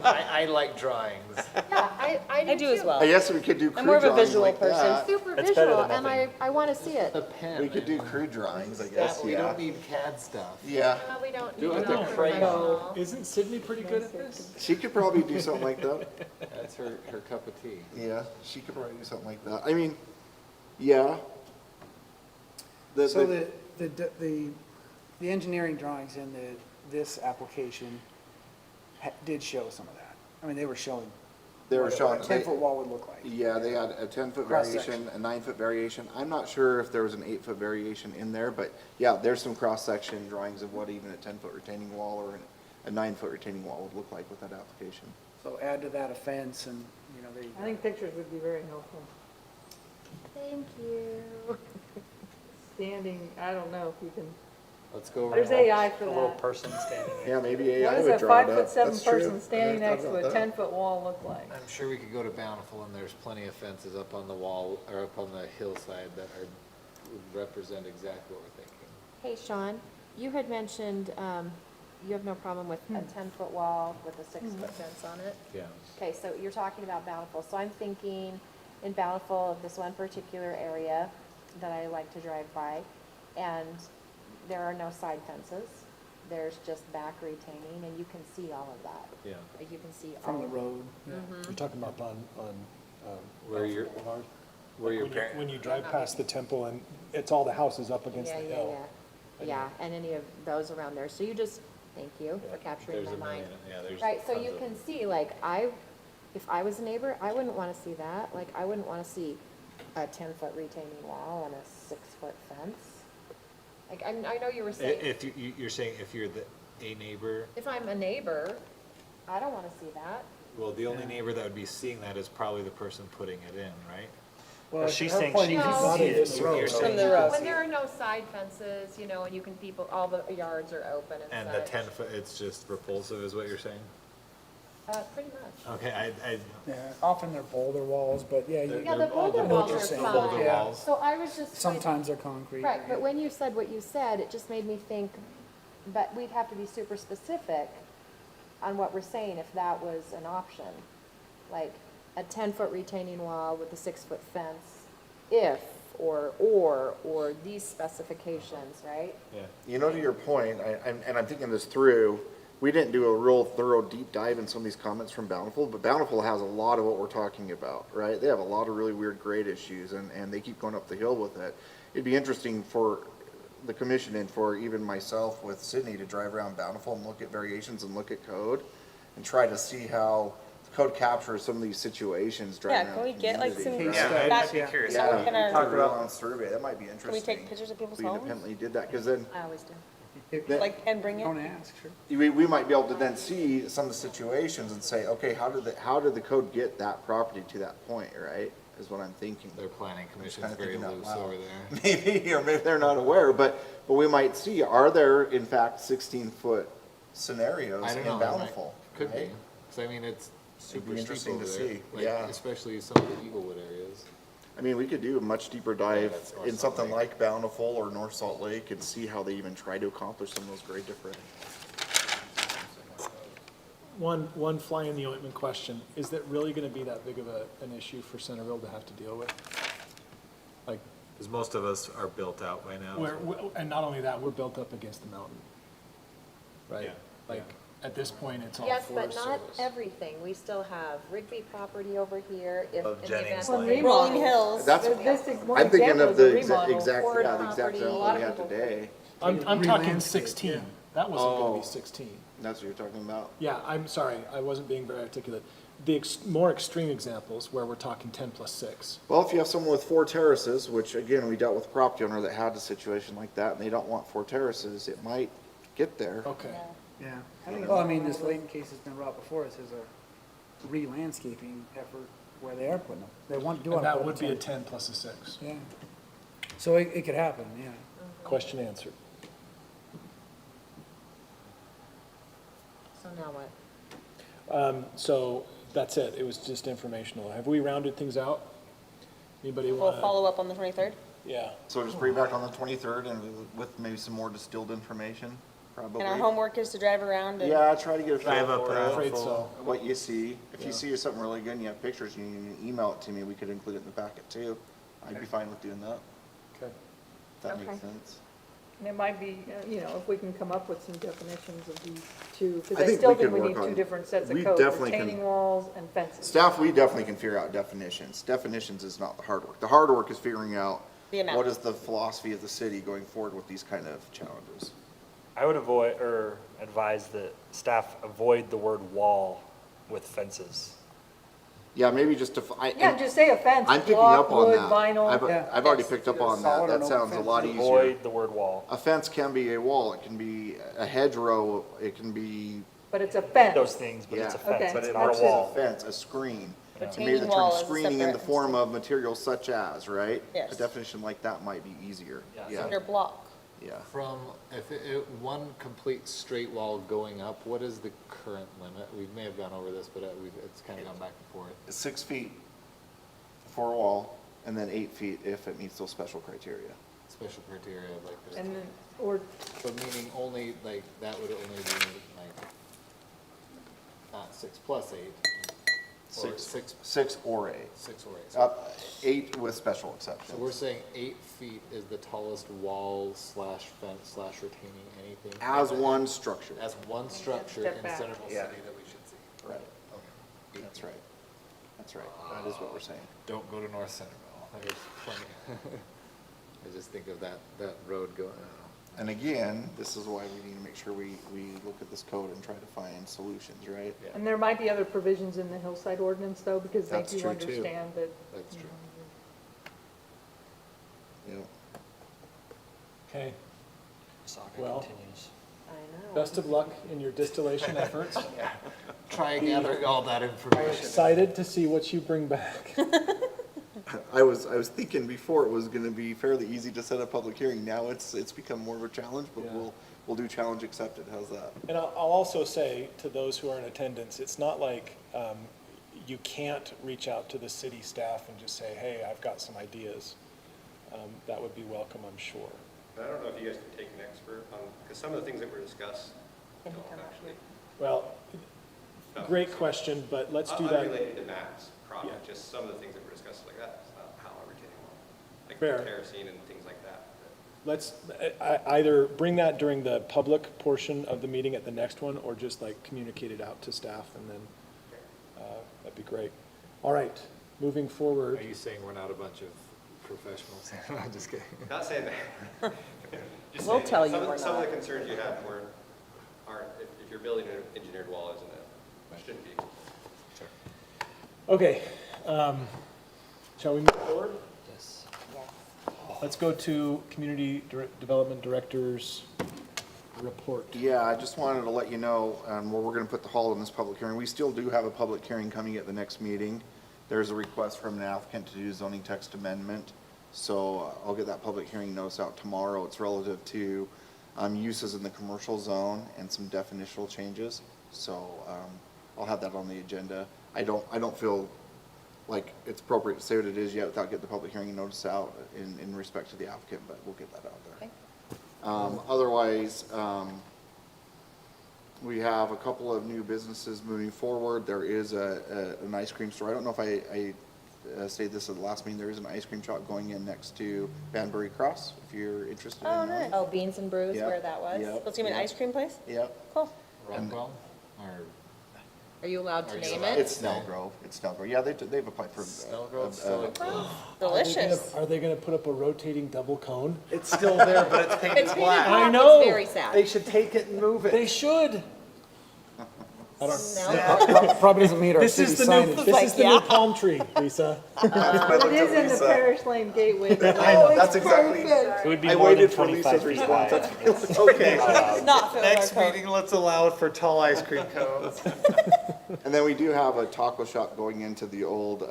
I like drawings. Yeah, I do as well. I guess we could do I'm crude more of a drawings visual like person. that. Super That's better visual, than and I wanna see it. A pen. We could do crude drawings, I guess, We yeah. don't need CAD stuff. Yeah, No, we don't Do need it no with a professional. Isn't Sydney pretty good at this? she could probably do something like that. That's her cup of tea. Yeah, she could probably do something like that. I mean, yeah. So the engineering drawings in this application did show some of that. I mean, they were showing They were what showing. a 10-foot wall would look like. Yeah, they had a 10-foot Cross-section. variation, a 9-foot variation. I'm not sure if there was an 8-foot variation in there, but yeah, there's some cross-section drawings of what even a 10-foot retaining wall or a 9-foot retaining wall would look like with that application. So add to that a fence and, you know, I think pictures would be very helpful. Thank you. Standing, I don't know if you can, Let's go over. there's and watch AI for A little that. person standing there. Yeah, maybe What AI does would a draw it up. 5'7" That's true. person standing I next never to a thought about 10-foot wall look like? I'm sure we could go to Bountiful and there's plenty of fences up on the wall or up on the hillside that would represent exactly what we're thinking. Hey, Sean, you had mentioned, you have no problem with a 10-foot wall with a 6-foot fence on it? Yeah. Okay, so you're talking about Bountiful, so I'm thinking in Bountiful of this one particular area that I like to drive by, and there are no side fences, there's just back retaining, and you can see all of that. Yeah. Like, you can see all from the of it. road. Yeah. You're talking about on Where you're, Boulevard? where your When you- parent. When you drive past the temple and it's all the houses up against Yeah, the yeah, hill. yeah. Yeah, and any of those around there, so you just, thank you for capturing There's my a mind. million, yeah, there's. Right, so tons you of can them. see, like, if I was a neighbor, I wouldn't wanna see that, like, I wouldn't wanna see a 10-foot retaining wall and a 6-foot fence. Like, I know you were saying, If you're saying if you're a neighbor, if I'm a neighbor, I don't wanna see that. well, the only neighbor that would be seeing that is probably the person putting it in, right? Well, she's her saying point she is can you see it it. from the road. You're saying- From the road. When there are no side fences, you know, and you can, all the yards are open and And the such. 10-foot, it's just repulsive is what you're saying? Pretty much. Okay, Yeah, often they're boulder walls, but yeah, Yeah, the boulder walls are saying. fine. boulder Yeah. walls. So I was just. sometimes they're concrete. Right, but when you said what you said, it just made me think, but we'd have to be super specific on what we're saying if that was an option. Like a 10-foot retaining wall with a 6-foot fence, if, or these specifications, right? Yeah. You know, to your point, I'm thinking this through, we didn't do a real thorough deep dive in some of these comments from Bountiful, but Bountiful has a lot of what we're talking about, right? They have a lot of really weird grade issues, and they keep going up the hill with it. It'd be interesting for the commission and for even myself with Sydney to drive around Bountiful and look at variations and look at code and try to see how the code captures some of these situations Yeah, driving can around we the get like some, community. Case that, studies, so yeah. curious. we can Talk our, about on survey, that might be can we interesting. take pictures of people's We homes? independently did that, because then I always do. Like, and bring it? Don't ask, sure. we might be able to then see some of the situations and say, okay, how did the code get that property to that point, right? Is what I'm thinking. Their planning commission's kinda very thinking out loose loud. over there. Maybe, or maybe they're not aware, but we might see, are there in fact 16-foot scenarios I don't in know. there might- Bountiful? Could be. right? 'Cause I mean, it's super steep interesting over to there. see, Like, yeah. especially some of the Eaglewood areas. I mean, we could do a much deeper dive that's North in Salt something Lake. like Bountiful or North Salt Lake and see how they even try to accomplish some of those grade differentials. One fly in the ointment question, is that really gonna be that big of an issue for Centerville to have to deal with? Like, Because most of us are built out by now. and not only that, we're built up against the mountain, right? Yeah, Like, at this point, it's all Yes, but Forest not Service. everything. We still have Rigby property over here. If Of in the Jennings event Well, that- remodel. Rolling Hills. That's, This is one I'm thinking example of a the remodel. exact, Ford yeah, the exact property, a example lot we of have people- today. I'm talking Relandscape, 16. yeah. That wasn't gonna Oh. be 16. That's what you're talking about? Yeah, I'm sorry, I wasn't being very articulate. The more extreme examples where we're talking 10 plus 6. Well, if you have someone with 4 terraces, which again, we dealt with a property owner that had a situation like that, and they don't want 4 terraces, it might get there. Okay. Yeah. Well, I mean, this Layton case has been brought before us as a re-landscaping effort where they are putting them. They want, do And want to that put would be a them. 10 plus a 6. Yeah. So it could happen, yeah. Question answered. So now what? So that's it, it was just informational. Have we rounded things out? Anybody We'll want to? follow up on the 23rd. Yeah, So just bring back on the 23rd and with maybe some more distilled information, probably. And our homework is to drive around and. Yeah, try to get a feel Drive up for around. it, afraid so. what you see. If Yeah. you see something really good and you have pictures, you can email it to me, we could include it in the packet too. I'd be fine with doing that, Okay. if that makes Okay. sense. And it might be, you know, if we can come up with some definitions of these two, because I I think still we think could we need work two on- different sets of we code, definitely can- retaining walls and fences. Staff, we definitely can figure out definitions. Definitions is not the hard work. The hard work is figuring out The amount. what is the philosophy of the city going forward with these kind of challenges. I would avoid, or advise that staff avoid the word wall with fences. Yeah, maybe just to, Yeah, just say a fence, I'm picking block, up on wood, that. vinyl. Yeah. I've already Yes. picked up Either on that. solid or That no sounds a fence. lot easier. Avoid the word wall. A fence can be a wall, it can be a hedgerow, it can be, But it's a fence. Those things, but it's a Yeah. fence, Okay, it's but not it's a a wall. fence, a screen. And maybe Retaining the wall term is a screening in the separate form of materials such as, right? Yes. A definition like that might be easier. Yeah. Under block. Yeah. From, if one complete straight wall going up, what is the current limit? We may have gone over this, but it's kind of gone back and forth. 6 feet for a wall, and then 8 feet if it meets those special criteria. Special criteria of like, And then, or, but meaning only, like, that would only be like, not 6 plus 8. Or 6 6 or 8. 6 or 8. Up 8 with special So we're exceptions. saying 8 feet is the tallest wall slash fence slash retaining anything. As one structure. As one structure Step in back. Centerville City Yeah. that we should see. Right. Okay. That's right. That's right. That is what we're saying. Don't go to North Centerville. There's plenty. I just think of that road going, I don't know. And again, this is why we need to make sure we look at this code and try to find solutions, right? and there might be other provisions in the hillside ordinance though, because they That's do true, too. understand that. That's true. Yep. Okay, Saga Well- continues. I know. best of luck in your distillation efforts. Try gathering all that information. Excited to see what you bring back. I was thinking before it was gonna be fairly easy to set a public hearing. Now it's become more of a challenge, but Yeah. we'll do challenge accepted. How's that? And I'll also say to those who are in attendance, it's not like you can't reach out to the city staff and just say, hey, I've got some ideas. That would be welcome, I'm sure. I don't know if you guys can take an expert on, because some of the things that were discussed Can you don't come up actually. Well, great question, but let's do that. Unrelated to Matt's project, Yeah. just some of the things that were discussed like that, it's not how a retaining wall. Like Fair. terracing and things like that. Let's either bring that during the public portion of the meeting at the next one, or just like communicate it out to staff, and then that'd be great. All right, moving forward. Are you saying we're not a bunch of professionals? I'm just kidding. Not saying that. Just We'll saying, tell you some of- we're Some of the not. concerns you have aren't, if you're building an engineered wall, shouldn't be. Okay, shall we move forward? Yes. Let's go to Community Development Director's report. Yeah, I just wanted to let you know, where we're gonna put the halt on this public hearing. We still do have a public hearing coming at the next meeting. There's a request from an applicant to do zoning text amendment. So I'll get that public hearing notice out tomorrow. It's relative to, uses in the commercial zone and some definitional changes. So, I'll have that on the agenda. I don't feel like it's appropriate to say what it is yet without getting the public hearing notice out in respect to the applicant, but we'll get that out there. Okay. Otherwise, we have a couple of new businesses moving forward. There is an ice cream store. I don't know if I stated this at the last meeting. There is an ice cream shop going in next to Banbury Cross, if you're interested in Oh, that. nice. Oh, Beans and Brews, Yep, where that was? yep, What's it, an yep. ice cream place? Yep. Cool. Rockwell, or Are you allowed to name It's it? Snell Grove, yeah, they've applied for. Delicious. Are they gonna put up a rotating double cone? It's still there, but it's painted It's black. painted black, know. it's very sad. They should take it and move it. They should. Probably doesn't meet our This city is the new, signage. this is the new palm tree, Lisa. But it is in the Parish Lane gateway. I know, that's exactly, It would be I more than waited for 25 Lisa's feet high. response. Okay. Not for Next meeting, let's allow for tall ice cream cones. And then we do have a taco shop going into the old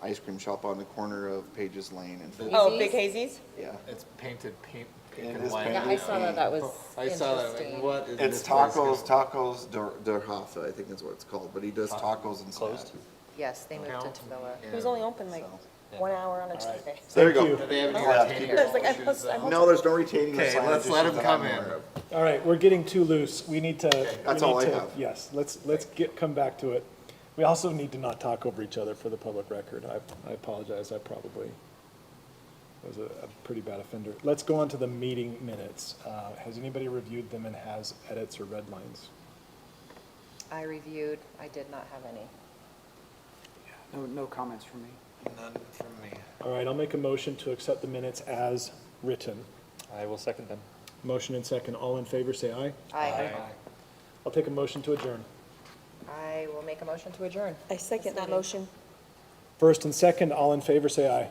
ice cream shop on the corner of Pages Lane and, Oh, Big Hazy's? yeah. It's painted pink It and is white. Yeah, I saw that, that was I saw that, like, interesting. what is It's this place Tacos der Hafe, I think is what it's called, but he does tacos and Closed? stuff. Yes, they moved it to Villa. gonna- It was only open like 1 hour on a Tuesday. There you Thank go. you. Do they have any Yeah. retaining I was like, I wall must- issues, I though? must- No, there's no retaining. Okay, signage let's let issues him that come I'm in. aware of. All right, we're getting too loose. We need to. That's we all need I to- have. Yes, let's come back to it. We also need to not talk over each other for the public record. I apologize, I probably was a pretty bad offender. Let's go on to the meeting minutes. Has anybody reviewed them and has edits or red lines? I reviewed, I did not have any. No comments from me. None from me. All right, I'll make a motion to accept the minutes as written. I will second them. Motion and second. All in favor, say aye. I'll take a motion to adjourn. I will make a motion to adjourn. I second that motion. First and second, all in favor, say aye.